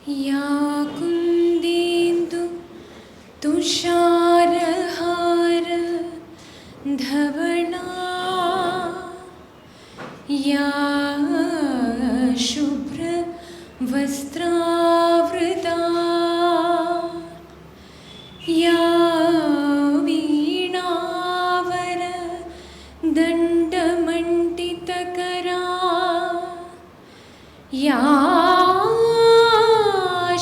या कुन्देन्दु तुषारहार धवना या शुभ्र वस्त्रावृता या वीणावर दण्डमण्डितकरा या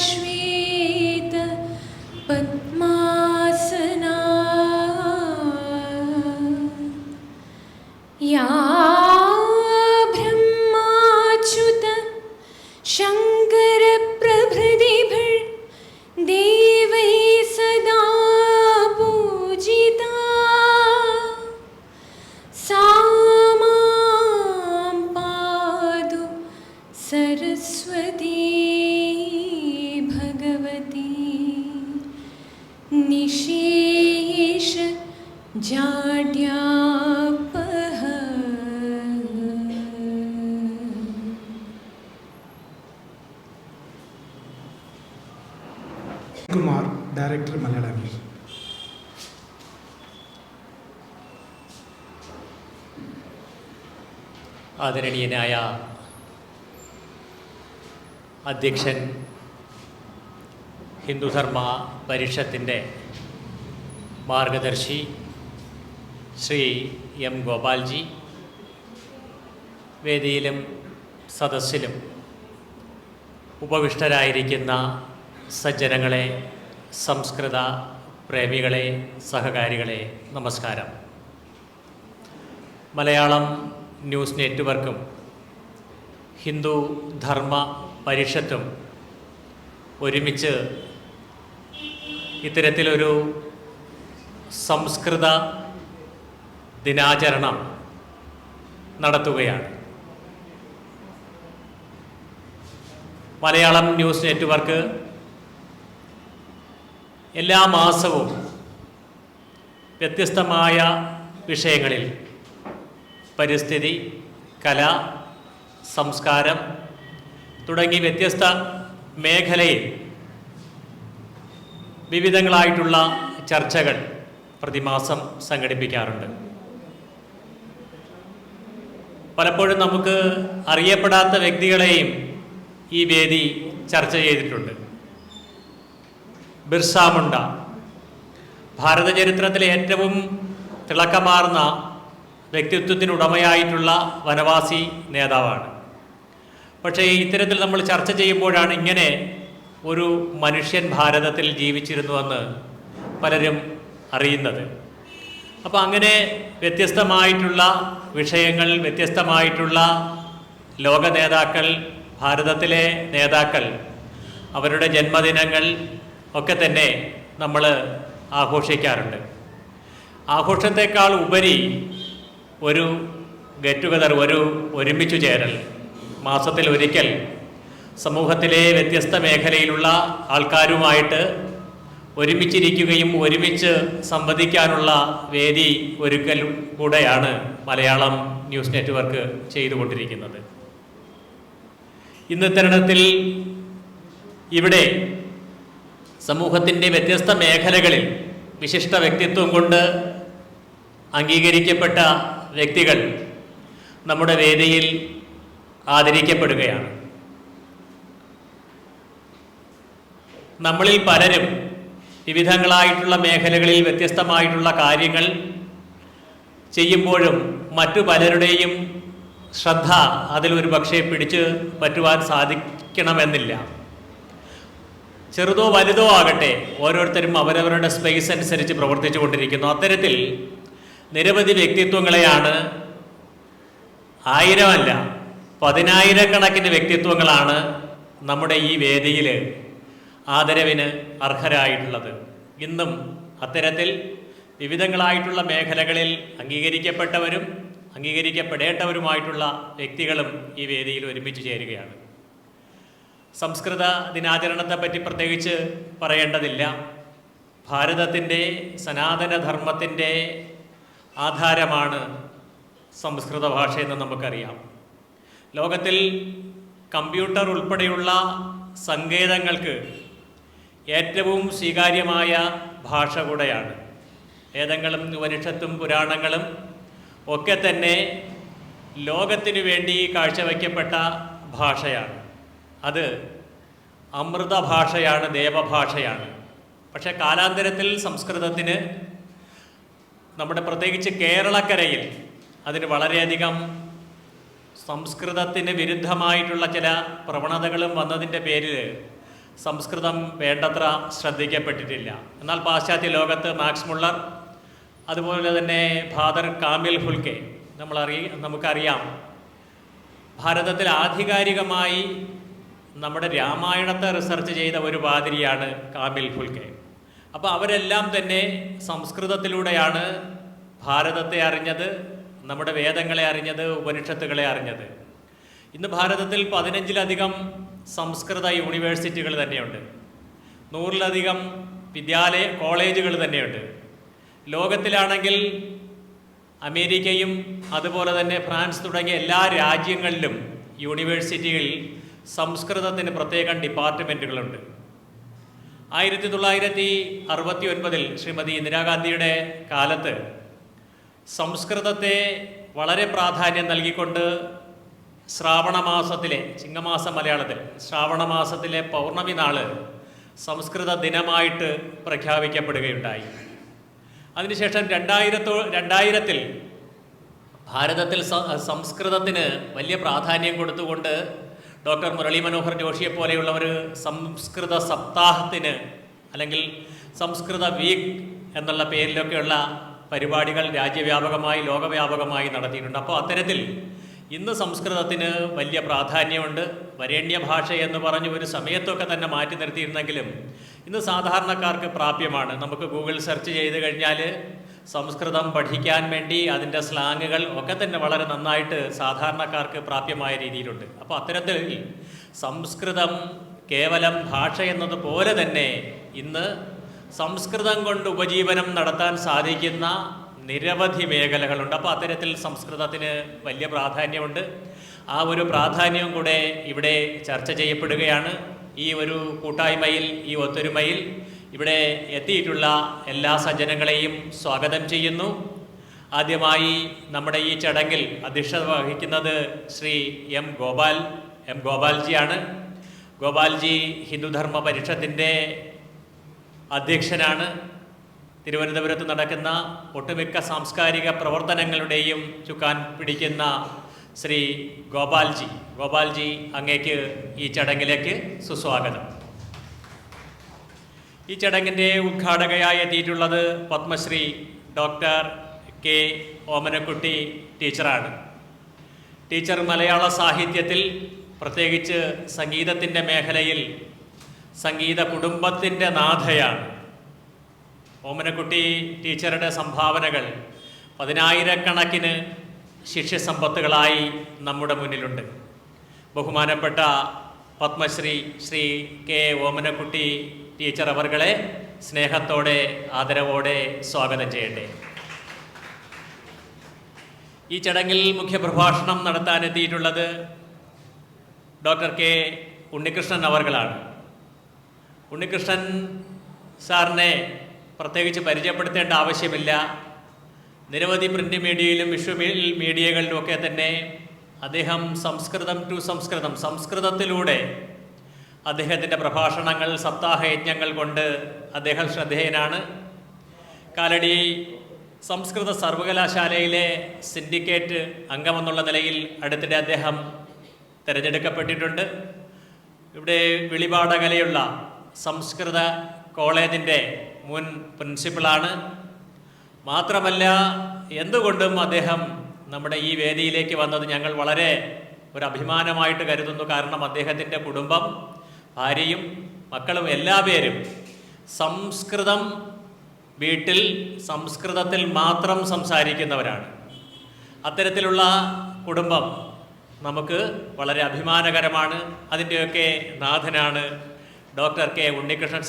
श्वेत पद्मासना या ब्रह्माच्युत शङ्कर प्रभृतिभिर् देवैः सदा पूजिता सा मां पातु सरस्वती भगवती निशेष जाड्यापः. കുമാർ, ഡയറക്ടർ, മലയാളം. ആദരണീയനായ അധ്യക്ഷൻ, ഹിന്ദുധർമ്മ പരിഷത്തിൻ്റെ മാർഗദർശി ശ്രീ എം ഗോപാൽജി, വേദിയിലും സദസ്സിലും ഉപവിഷ്ടരായിരിക്കുന്ന സജ്ജനങ്ങളെ, സംസ്കൃത പ്രേമികളെ, സഹകാരികളെ, നമസ്കാരം. മലയാളം ന്യൂസ് നെറ്റ്വർക്കും ഹിന്ദു ധർമ്മ പരിഷത്തും ഒരുമിച്ച് ഇത്തരത്തിലൊരു സംസ്കൃത ദിനാചരണം നടത്തുകയാണ്. മലയാളം ന്യൂസ് നെറ്റ്വർക്ക് എല്ലാ മാസവും വ്യത്യസ്തമായ വിഷയങ്ങളിൽ പരിസ്ഥിതി, കല, സംസ്കാരം തുടങ്ങി വ്യത്യസ്ത മേഖലയിൽ വിവിധങ്ങളായിട്ടുള്ള ചർച്ചകൾ പ്രതിമാസം സംഘടിപ്പിക്കാറുണ്ട്. പലപ്പോഴും നമുക്ക് അറിയപ്പെടാത്ത വ്യക്തികളെയും ഈ വേദി ചർച്ച ചെയ്തിട്ടുണ്ട്. ബിർസ മുണ്ട ഭാരത ചരിത്രത്തിലെ ഏറ്റവും തിളക്കമാർന്ന വ്യക്തിത്വത്തിനുടമയായിട്ടുള്ള വനവാസി നേതാവാണ്. പക്ഷേ ഇത്തരത്തിൽ നമ്മൾ ചർച്ച ചെയ്യുമ്പോഴാണ് ഇങ്ങനെ ഒരു മനുഷ്യൻ ഭാരതത്തിൽ ജീവിച്ചിരുന്നുവെന്ന് പലരും അറിയുന്നത്. അപ്പോൾ അങ്ങനെ വ്യത്യസ്തമായിട്ടുള്ള വിഷയങ്ങൾ, വ്യത്യസ്തമായിട്ടുള്ള ലോക നേതാക്കൾ, ഭാരതത്തിലെ നേതാക്കൾ, അവരുടെ ജന്മദിനങ്ങൾ ഒക്കെ തന്നെ നമ്മൾ ആഘോഷിക്കാറുണ്ട്. ആഘോഷത്തെക്കാൾ ഉപരി ഒരു ഗെറ്റ് ടുഗദർ, ഒരു ഒരുമിച്ചു ചേരൽ, മാസത്തിൽ ഒരിക്കൽ സമൂഹത്തിലെ വ്യത്യസ്ത മേഖലയിലുള്ള ആൾക്കാരുമായിട്ട് ഒരുമിച്ചിരിക്കുകയും ഒരുമിച്ച് സംവദിക്കാനുള്ള വേദി ഒരുക്കൽ കൂടെയാണ് മലയാളം ന്യൂസ് നെറ്റ്വർക്ക് ചെയ്തുകൊണ്ടിരിക്കുന്നത്. ഇന്ന് തരുണത്തിൽ ഇവിടെ സമൂഹത്തിൻ്റെ വ്യത്യസ്ത മേഖലകളിൽ വിശിഷ്ട വ്യക്തിത്വം കൊണ്ട് അംഗീകരിക്കപ്പെട്ട വ്യക്തികൾ നമ്മുടെ വേദിയിൽ ആദരിക്കപ്പെടുകയാണ്. നമ്മളിൽ പലരും വിവിധങ്ങളായിട്ടുള്ള മേഖലകളിൽ വ്യത്യസ്തമായിട്ടുള്ള കാര്യങ്ങൾ ചെയ്യുമ്പോഴും മറ്റു പലരുടെയും ശ്രദ്ധ അതിലൊരു പക്ഷേ പിടിച്ച് പറ്റുവാൻ സാധിക്കണമെന്നില്ല. ചെറുതോ വലുതോ ആകട്ടെ, ഓരോരുത്തരും അവരവരുടെ സ്പേസ് അനുസരിച്ച് പ്രവർത്തിച്ചു കൊണ്ടിരിക്കുന്നു. അത്തരത്തിൽ നിരവധി വ്യക്തിത്വങ്ങളെയാണ്, ആയിരമല്ല പതിനായിരക്കണക്കിന് വ്യക്തിത്വങ്ങളാണ് നമ്മുടെ ഈ വേദിയിൽ ആദരവിന് അർഹരായിട്ടുള്ളത്. ഇന്നും അത്തരത്തിൽ വിവിധങ്ങളായിട്ടുള്ള മേഖലകളിൽ അംഗീകരിക്കപ്പെട്ടവരും അംഗീകരിക്കപ്പെടേണ്ടവരുമായിട്ടുള്ള വ്യക്തികളും ഈ വേദിയിൽ ഒരുമിച്ച് ചേരുകയാണ്. സംസ്കൃത ദിനാചരണത്തെപ്പറ്റി പ്രത്യേകിച്ച് പറയേണ്ടതില്ല. ഭാരതത്തിൻ്റെ സനാതനധർമ്മത്തിൻ്റെ ആധാരമാണ് സംസ്കൃത ഭാഷയെന്ന് നമുക്കറിയാം. ലോകത്തിൽ കമ്പ്യൂട്ടർ ഉൾപ്പെടെയുള്ള സങ്കേതങ്ങൾക്ക് ഏറ്റവും സ്വീകാര്യമായ ഭാഷ കൂടെയാണ്. വേദങ്ങളും ഉപനിഷത്തും പുരാണങ്ങളും ഒക്കെ തന്നെ ലോകത്തിനു വേണ്ടി കാഴ്ചവയ്ക്കപ്പെട്ട ഭാഷയാണ്. അത് അമൃത ഭാഷയാണ്, ദേവഭാഷയാണ്. പക്ഷേ കാലാന്തരത്തിൽ സംസ്കൃതത്തിന് നമ്മുടെ പ്രത്യേകിച്ച് കേരളക്കരയിൽ അതിന് വളരെയധികം സംസ്കൃതത്തിന് വിരുദ്ധമായിട്ടുള്ള ചില പ്രവണതകളും വന്നതിൻ്റെ പേരിൽ സംസ്കൃതം വേണ്ടത്ര ശ്രദ്ധിക്കപ്പെട്ടിട്ടില്ല. എന്നാൽ പാശ്ചാത്യ ലോകത്ത് മാക്സ് മുള്ളർ, അതുപോലെ തന്നെ ഫാദർ കാമിൽ ഫുൽക്കെ, നമുക്കറിയാം ഭാരതത്തിൽ ആധികാരികമായി നമ്മുടെ രാമായണത്തെ റിസർച്ച് ചെയ്ത ഒരു പാതിരിയാണ് കാമിൽ ഫുൽക്കെ. അപ്പോൾ അവരെല്ലാം തന്നെ സംസ്കൃതത്തിലൂടെയാണ് ഭാരതത്തെ അറിഞ്ഞത്, നമ്മുടെ വേദങ്ങളെ അറിഞ്ഞത്, ഉപനിഷത്തുകളെ അറിഞ്ഞത്. ഇന്ന് ഭാരതത്തിൽ 15-ലധികം സംസ്കൃത യൂണിവേഴ്സിറ്റികൾ തന്നെയുണ്ട്. 100-ലധികം കോളേജുകൾ തന്നെയുണ്ട്. ലോകത്തിലാണെങ്കിൽ അമേരിക്കയും അതുപോലെ തന്നെ ഫ്രാൻസ് തുടങ്ങിയ എല്ലാ രാജ്യങ്ങളിലും യൂണിവേഴ്സിറ്റികളിൽ സംസ്കൃതത്തിന് പ്രത്യേകം ഡിപ്പാർട്ട്മെൻറ്റുകളുണ്ട്. 1969 ശ്രീമതി ഇന്ദിരാഗാന്ധിയുടെ കാലത്ത് സംസ്കൃതത്തെ വളരെ പ്രാധാന്യം നൽകിക്കൊണ്ട് ശ്രാവണമാസത്തിലെ, ചിങ്ങമാസം മലയാളത്തിൽ ശ്രാവണമാസത്തിലെ പൗർണമി നാള് സംസ്കൃത ദിനമായിട്ട് പ്രഖ്യാപിക്കപ്പെടുകയുണ്ടായി. അതിനുശേഷം 2000-ൽ ഭാരതത്തിൽ സംസ്കൃതത്തിന് വലിയ പ്രാധാന്യം കൊടുത്തുകൊണ്ട് ഡോക്ടർ മുരളി മനോഹർ ജോഷിയെ പോലെയുള്ളവർ സംസ്കൃത സപ്താഹത്തിന് അല്ലെങ്കിൽ സംസ്കൃത വീക്ക് എന്നുള്ള പേരിലൊക്കെയുള്ള പരിപാടികൾ രാജ്യവ്യാപകമായി ലോകവ്യാപകമായി നടത്തിയിട്ടുണ്ട്. അപ്പോൾ അത്തരത്തിൽ ഇന്ന് സംസ്കൃതത്തിന് വലിയ പ്രാധാന്യമുണ്ട്. വരേണ്യ ഭാഷ എന്ന് പറഞ്ഞ് ഒരു സമയത്തൊക്കെ തന്നെ മാറ്റി നിർത്തിയിരുന്നെങ്കിലും ഇന്ന് സാധാരണക്കാർക്ക് പ്രാപ്യമാണ്. നമുക്ക് ഗൂഗിൾ സെർച്ച് ചെയ്ത് കഴിഞ്ഞാൽ സംസ്കൃതം പഠിക്കാൻ വേണ്ടി അതിൻ്റെ സ്ലാങ്ങുകൾ ഒക്കെ തന്നെ വളരെ നന്നായിട്ട് സാധാരണക്കാർക്ക് പ്രാപ്യമായ രീതിയിലുണ്ട്. അപ്പോൾ അത്തരത്തിൽ സംസ്കൃതം കേവലം ഭാഷ എന്നതുപോലെ തന്നെ ഇന്ന് സംസ്കൃതം കൊണ്ട് ഉപജീവനം നടത്താൻ സാധിക്കുന്ന നിരവധി മേഖലകളുണ്ട്. അപ്പോൾ അത്തരത്തിൽ സംസ്കൃതത്തിന് വലിയ പ്രാധാന്യമുണ്ട്. ആ ഒരു പ്രാധാന്യവും കൂടെ ഇവിടെ ചർച്ച ചെയ്യപ്പെടുകയാണ്. ഈ ഒരു കൂട്ടായ്മയിൽ, ഈ ഒത്തൊരുമയിൽ ഇവിടെ എത്തിയിട്ടുള്ള എല്ലാ സജ്ജനങ്ങളെയും സ്വാഗതം ചെയ്യുന്നു. ആദ്യമായി നമ്മുടെ ഈ ചടങ്ങിൽ അധ്യക്ഷത വഹിക്കുന്നത് ശ്രീ എം ഗോപാൽജിയാണ്. ഗോപാൽജി ഹിന്ദുധർമ്മ പരിഷത്തിൻ്റെ അധ്യക്ഷനാണ്. തിരുവനന്തപുരത്ത് നടക്കുന്ന ഒട്ടുമിക്ക സാംസ്കാരിക പ്രവർത്തനങ്ങളുടെയും ചുക്കാൻ പിടിക്കുന്ന ശ്രീ ഗോപാൽജി അങ്ങേക്ക് ഈ ചടങ്ങിലേക്ക് സുസ്വാഗതം. ഈ ചടങ്ങിൻ്റെ ഉദ്ഘാടകയായി എത്തിയിട്ടുള്ളത് പത്മശ്രീ ഡോക്ടർ കെ ഓമനക്കുട്ടി ടീച്ചറാണ്. ടീച്ചർ മലയാള സാഹിത്യത്തിൽ പ്രത്യേകിച്ച് സംഗീതത്തിൻ്റെ മേഖലയിൽ സംഗീത കുടുംബത്തിൻ്റെ നാഥയാണ്. ഓമനക്കുട്ടി ടീച്ചറുടെ സംഭാവനകൾ 10,000-കണക്കിന് ശിഷ്യസമ്പത്തുകളായി നമ്മുടെ മുന്നിലുണ്ട്. ബഹുമാനപ്പെട്ട പത്മശ്രീ ശ്രീ കെ ഓമനക്കുട്ടി ടീച്ചർ അവർകളെ സ്നേഹത്തോടെ ആദരവോടെ സ്വാഗതം ചെയ്യട്ടെ. ഈ ചടങ്ങിൽ മുഖ്യപ്രഭാഷണം നടത്താനെത്തിയിട്ടുള്ളത് ഡോക്ടർ കെ ഉണ്ണികൃഷ്ണൻ അവർകളാണ്. ഉണ്ണികൃഷ്ണൻ സാറിനെ പ്രത്യേകിച്ച് പരിചയപ്പെടുത്തേണ്ട ആവശ്യമില്ല. നിരവധി പ്രിൻ്റ് മീഡിയയിലും വിഷ്വൽ മീഡിയകളിലുമൊക്കെ തന്നെ അദ്ദേഹം സംസ്കൃതത്തിലൂടെ അദ്ദേഹത്തിൻ്റെ പ്രഭാഷണങ്ങൾ, സപ്താഹയജ്ഞങ്ങൾ കൊണ്ട് അദ്ദേഹം ശ്രദ്ധേയനാണ്. കാലടി സംസ്കൃത സർവകലാശാലയിലെ സിൻഡിക്കേറ്റ് അംഗമെന്നുള്ള നിലയിൽ അടുത്തിടെ അദ്ദേഹം തിരഞ്ഞെടുക്കപ്പെട്ടിട്ടുണ്ട്. ഇവിടെ വിളിപാടകലയുള്ള സംസ്കൃത കോളേജിൻ്റെ മുൻ പ്രിൻസിപ്പളാണ്. മാത്രമല്ല, എന്തുകൊണ്ടും അദ്ദേഹം നമ്മുടെ ഈ വേദിയിലേക്ക് വന്നത് ഞങ്ങൾ വളരെ ഒരു അഭിമാനമായിട്ട് കരുതുന്നു. കാരണം അദ്ദേഹത്തിൻ്റെ കുടുംബം, ഭാര്യയും മക്കളും എല്ലാവരും സംസ്കൃതം വീട്ടിൽ സംസ്കൃതത്തിൽ മാത്രം സംസാരിക്കുന്നവരാണ്. അത്തരത്തിലുള്ള കുടുംബം നമുക്ക് വളരെ അഭിമാനകരമാണ്. അതിൻ്റെയൊക്കെ നാഥനാണ് ഡോക്ടർ കെ ഉണ്ണികൃഷ്ണൻ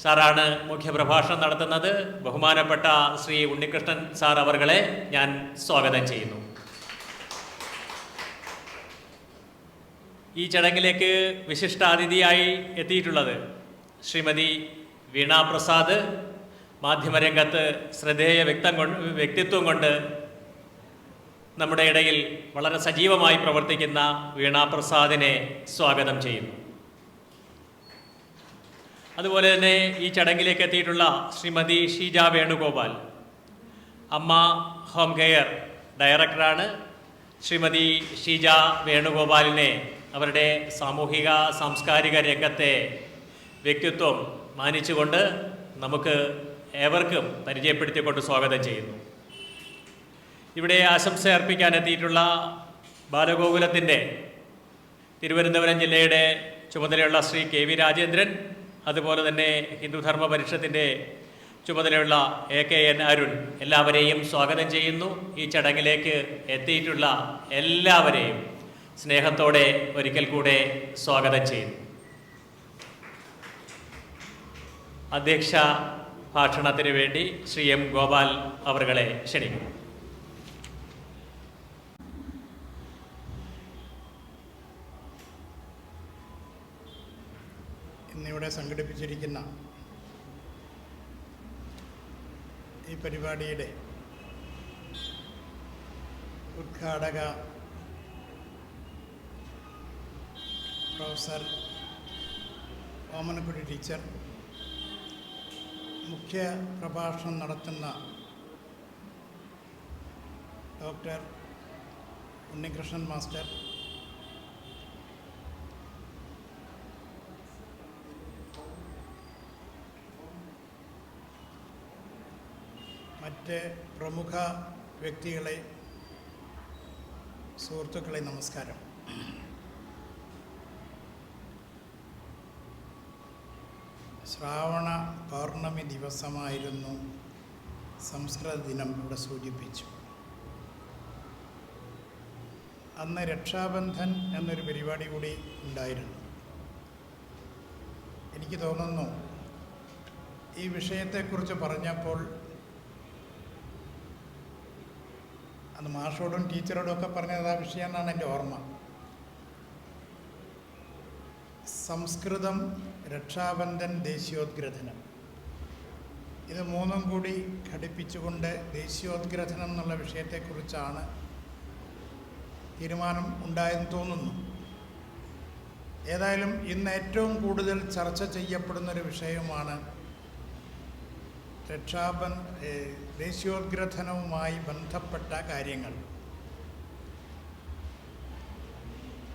സാറാണ് മുഖ്യപ്രഭാഷണം നടത്തുന്നത്. ബഹുമാനപ്പെട്ട ശ്രീ ഉണ്ണികൃഷ്ണൻ സാർ അവർകളെ ഞാൻ സ്വാഗതം ചെയ്യുന്നു. ഈ ചടങ്ങിലേക്ക് വിശിഷ്ടാതിഥിയായി എത്തിയിട്ടുള്ളത് ശ്രീമതി വീണ പ്രസാദ്. മാധ്യമരംഗത്ത് ശ്രദ്ധേയ വ്യക്തിത്വം കൊണ്ട് നമ്മുടെ ഇടയിൽ വളരെ സജീവമായി പ്രവർത്തിക്കുന്ന വീണ പ്രസാദിനെ സ്വാഗതം ചെയ്യുന്നു. അതുപോലെ തന്നെ ഈ ചടങ്ങിലേക്ക് എത്തിയിട്ടുള്ള ശ്രീമതി ഷീജ വേണുഗോപാൽ, അമ്മ ഹോം കെയർ ഡയറക്ടറാണ്. ശ്രീമതി ഷീജ വേണുഗോപാലിനെ അവരുടെ സാമൂഹിക സാംസ്കാരിക രംഗത്തെ വ്യക്തിത്വം മാനിച്ചുകൊണ്ട് നമുക്ക് ഏവർക്കും പരിചയപ്പെടുത്തിക്കൊണ്ട് സ്വാഗതം ചെയ്യുന്നു. ഇവിടെ ആശംസ അർപ്പിക്കാൻ എത്തിയിട്ടുള്ള ബാലഗോകുലത്തിൻ്റെ തിരുവനന്തപുരം ജില്ലയുടെ ചുമതലയുള്ള ശ്രീ കെ വി രാജേന്ദ്രൻ, അതുപോലെ തന്നെ ഹിന്ദുധർമ്മ പരിഷത്തിൻ്റെ ചുമതലയുള്ള AKN അരുൺ, എല്ലാവരെയും സ്വാഗതം ചെയ്യുന്നു. ഈ ചടങ്ങിലേക്ക് എത്തിയിട്ടുള്ള എല്ലാവരെയും സ്നേഹത്തോടെ ഒരിക്കൽ കൂടെ സ്വാഗതം ചെയ്യുന്നു. അധ്യക്ഷ ഭാഷണത്തിന് വേണ്ടി ശ്രീ M. ഗോപാൽ അവരുകളെ ക്ഷണിക്കുന്നു. ഇന്നിവിടെ സംഘടിപ്പിച്ചിരിക്കുന്ന ഈ പരിപാടിയുടെ ഉദ്ഘാടക പ്രൊഫസർ ഓമനക്കുടി ടീച്ചർ, മുഖ്യ പ്രഭാഷണം നടത്തുന്ന ഡോക്ടർ ഉണ്ണികൃഷ്ണൻ മാസ്റ്റർ, മറ്റ് പ്രമുഖ വ്യക്തികളെ, സുഹൃത്തുക്കളെ, നമസ്കാരം. ശ്രാവണ പൗർണമി ദിവസമായിരുന്നു സംസ്കൃത ദിനം ഇവിടെ സൂചിപ്പിച്ചു. അന്ന് രക്ഷാബന്ധൻ എന്നൊരു പരിപാടി കൂടി ഉണ്ടായിരുന്നു. എനിക്ക് തോന്നുന്നു ഈ വിഷയത്തെക്കുറിച്ച് പറഞ്ഞപ്പോൾ അന്ന് മാഷോടും ടീച്ചറോടും ഒക്കെ പറഞ്ഞത് ആ വിഷയമെന്നാണ് എൻ്റെ ഓർമ്മ. സംസ്കൃതം, രക്ഷാബന്ധൻ, ദേശീയോദ്ഗ്രഥനം, ഇത് മൂന്നും കൂടി ഘടിപ്പിച്ചുകൊണ്ട് ദേശീയോദ്ഗ്രഥനം എന്നുള്ള വിഷയത്തെക്കുറിച്ചാണ് തീരുമാനം ഉണ്ടായെന്ന് തോന്നുന്നു. ഏതായാലും ഇന്ന് ഏറ്റവും കൂടുതൽ ചർച്ച ചെയ്യപ്പെടുന്നൊരു വിഷയമാണ് ദേശീയോദ്ഗ്രഥനവുമായി ബന്ധപ്പെട്ട കാര്യങ്ങൾ.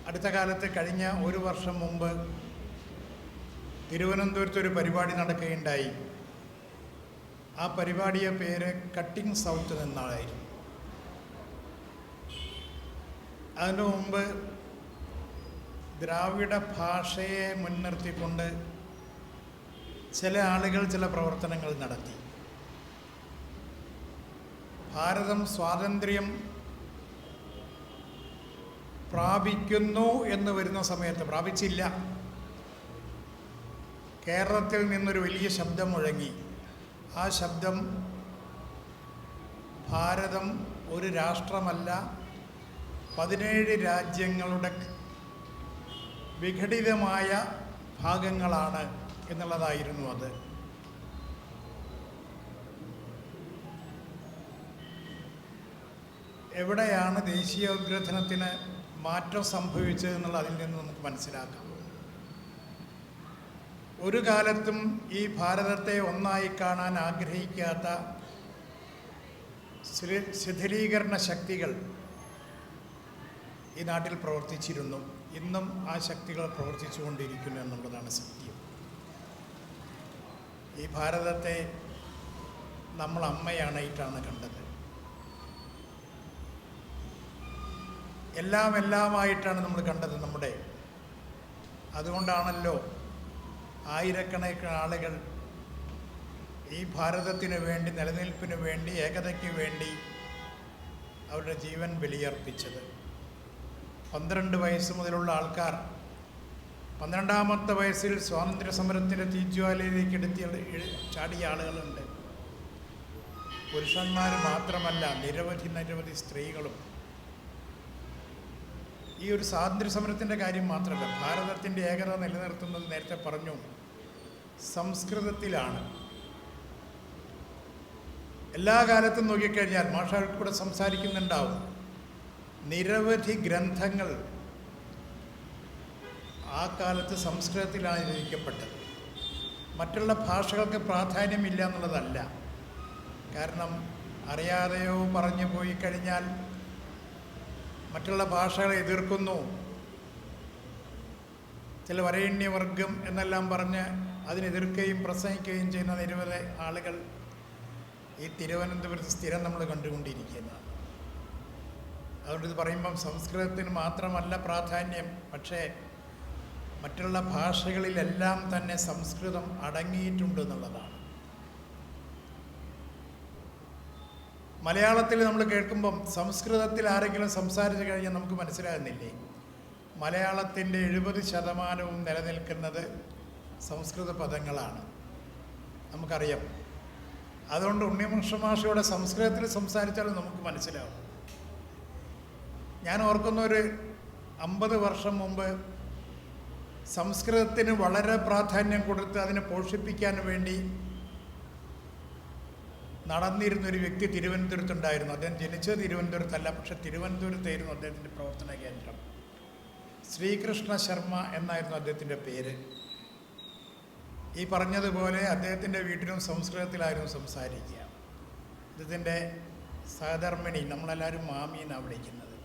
അടുത്ത കാലത്ത്, കഴിഞ്ഞ ഒരു വർഷം മുമ്പ് തിരുവനന്തപുരത്തൊരു പരിപാടി നടക്കുകയുണ്ടായി. ആ പരിപാടിയുടെ പേര് കട്ടിംഗ് സൗത്ത് എന്നായിരുന്നു. അതിനു മുമ്പ് ദ്രാവിഡ ഭാഷയെ മുൻനിർത്തിക്കൊണ്ട് ചില ആളുകൾ ചില പ്രവർത്തനങ്ങൾ നടത്തി. ഭാരതം സ്വാതന്ത്ര്യം പ്രാപിക്കുന്നു എന്ന് വരുന്ന സമയത്ത്, പ്രാപിച്ചില്ല, കേരളത്തിൽ നിന്നൊരു വലിയ ശബ്ദം മുഴങ്ങി. ആ ശബ്ദം ഭാരതം ഒരു രാഷ്ട്രമല്ല, 17 രാജ്യങ്ങളുടെ വിഘടിതമായ ഭാഗങ്ങളാണ് എന്നുള്ളതായിരുന്നു അത്. എവിടെയാണ് ദേശീയോദ്ഗ്രഥനത്തിന് മാറ്റം സംഭവിച്ചതെന്നുള്ള അതിൽ നിന്ന് നമുക്ക് മനസ്സിലാക്കാം. ഒരു കാലത്തും ഈ ഭാരതത്തെ ഒന്നായി കാണാൻ ആഗ്രഹിക്കാത്ത ശിഥിലീകരണ ശക്തികൾ ഈ നാട്ടിൽ പ്രവർത്തിച്ചിരുന്നു. ഇന്നും ആ ശക്തികൾ പ്രവർത്തിച്ചു കൊണ്ടിരിക്കുന്നു എന്നുള്ളതാണ് സത്യം. ഈ ഭാരതത്തെ നമ്മൾ അമ്മയാണായിട്ടാണ് കണ്ടത്. എല്ലാമായിട്ടാണ് നമ്മൾ കണ്ടത് നമ്മുടെ. അതുകൊണ്ടാണല്ലോ ആയിരക്കണക്കിന് ആളുകൾ ഈ ഭാരതത്തിന് വേണ്ടി, നിലനിൽപ്പിന് വേണ്ടി, ഏകതയ്ക്ക് വേണ്ടി അവരുടെ ജീവൻ ബലിയർപ്പിച്ചത്. 12 വയസ്സ് മുതലുള്ള ആൾക്കാർ 12ാമത്തെ വയസ്സിൽ സ്വാതന്ത്ര്യ സമരത്തിൻ്റെ തീജ്വാലയിലേക്ക് ചാടിയ ആളുകളുണ്ട്. പുരുഷന്മാർ മാത്രമല്ല, നിരവധി സ്ത്രീകളും. ഈ ഒരു സ്വാതന്ത്ര്യ സമരത്തിൻ്റെ കാര്യം മാത്രമല്ല, ഭാരതത്തിൻ്റെ ഏകത നിലനിർത്തുന്നത് നേരത്തെ പറഞ്ഞു സംസ്കൃതത്തിലാണ്. എല്ലാ കാലത്തും നോക്കിക്കഴിഞ്ഞാൽ മാഷാൾക്കൂടെ സംസാരിക്കുന്നുണ്ടാവും, നിരവധി ഗ്രന്ഥങ്ങൾ ആ കാലത്ത് സംസ്കൃതത്തിലാണ് രചിക്കപ്പെട്ടത്. മറ്റുള്ള ഭാഷകൾക്ക് പ്രാധാന്യമില്ല എന്നുള്ളതല്ല, കാരണം അറിയാതെയോ പറഞ്ഞു പോയി കഴിഞ്ഞാൽ മറ്റുള്ള ഭാഷകളെ എതിർക്കുന്നു, ചില വരേണ്യവർഗം എന്നെല്ലാം പറഞ്ഞ് അതിനെതിർക്കുകയും പ്രസംഗിക്കുകയും ചെയ്യുന്ന നിരവധി ആളുകൾ ഈ തിരുവനന്തപുരത്ത് സ്ഥിരം നമ്മൾ കണ്ടുകൊണ്ടിരിക്കുന്നതാണ്. അതുകൊണ്ട് ഇത് പറയുമ്പം സംസ്കൃതത്തിന് മാത്രമല്ല പ്രാധാന്യം, പക്ഷേ മറ്റുള്ള ഭാഷകളിലെല്ലാം തന്നെ സംസ്കൃതം അടങ്ങിയിട്ടുണ്ട് എന്നുള്ളതാണ്. മലയാളത്തിൽ നമ്മൾ കേൾക്കുമ്പം സംസ്കൃതത്തിൽ ആരെങ്കിലും സംസാരിച്ചു കഴിഞ്ഞാൽ നമുക്ക് മനസ്സിലാകുന്നില്ലേ, മലയാളത്തിൻ്റെ 70% നിലനിൽക്കുന്നത് സംസ്കൃത പദങ്ങളാണ്, നമുക്കറിയാം. അതുകൊണ്ട് ഉണ്ണികൃഷ്ണ മാഷയോടെ സംസ്കൃതത്തിൽ സംസാരിച്ചാലും നമുക്ക് മനസ്സിലാവും. ഞാൻ ഓർക്കുന്ന ഒരു 50 വർഷം മുമ്പ് സംസ്കൃതത്തിന് വളരെ പ്രാധാന്യം കൊടുത്ത് അതിനെ പോഷിപ്പിക്കാൻ വേണ്ടി നടന്നിരുന്നൊരു വ്യക്തി തിരുവനന്തപുരത്തുണ്ടായിരുന്നു. അദ്ദേഹം ജനിച്ചത് തിരുവനന്തപുരത്തല്ല, പക്ഷെ തിരുവനന്തപുരത്തായിരുന്നു അദ്ദേഹത്തിൻ്റെ പ്രവർത്തന കേന്ദ്രം. ശ്രീകൃഷ്ണ ശർമ്മ എന്നായിരുന്നു അദ്ദേഹത്തിൻ്റെ പേര്. ഈ പറഞ്ഞതുപോലെ അദ്ദേഹത്തിൻ്റെ വീട്ടിലും സംസ്കൃതത്തിലായിരുന്നു സംസാരിക്കുക. ഇതിൻ്റെ സഹധർമ്മിണി, നമ്മളെല്ലാവരും മാമി എന്നാണ് വിളിക്കുന്നത്,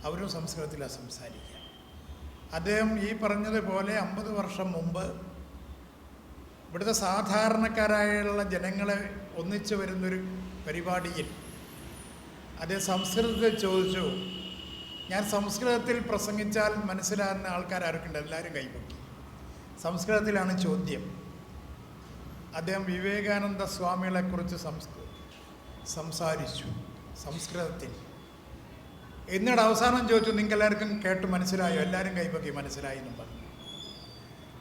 അവരും സംസ്കൃതത്തിലാണ് സംസാരിക്കുക. അദ്ദേഹം ഈ പറഞ്ഞതുപോലെ 50 വർഷം മുമ്പ് ഇവിടുത്തെ സാധാരണക്കാരായുള്ള ജനങ്ങളെ ഒന്നിച്ചു വരുന്നൊരു പരിപാടിയിൽ അദ്ദേഹം സംസ്കൃതത്തിൽ ചോദിച്ചു, ഞാൻ സംസ്കൃതത്തിൽ പ്രസംഗിച്ചാൽ മനസ്സിലാകുന്ന ആൾക്കാരൊക്കെയുണ്ട്, എല്ലാവരും കൈപൊക്കി. സംസ്കൃതത്തിലാണ് ചോദ്യം. അദ്ദേഹം വിവേകാനന്ദ സ്വാമികളെക്കുറിച്ച് സംസാരിച്ചു സംസ്കൃതത്തിൽ. എന്നിട്ട് അവസാനം ചോദിച്ചു, നിങ്ങൾക്ക് എല്ലാവർക്കും കേട്ട് മനസ്സിലായോ? എല്ലാവരും കൈപൊക്കി മനസ്സിലായി എന്നും പറഞ്ഞു.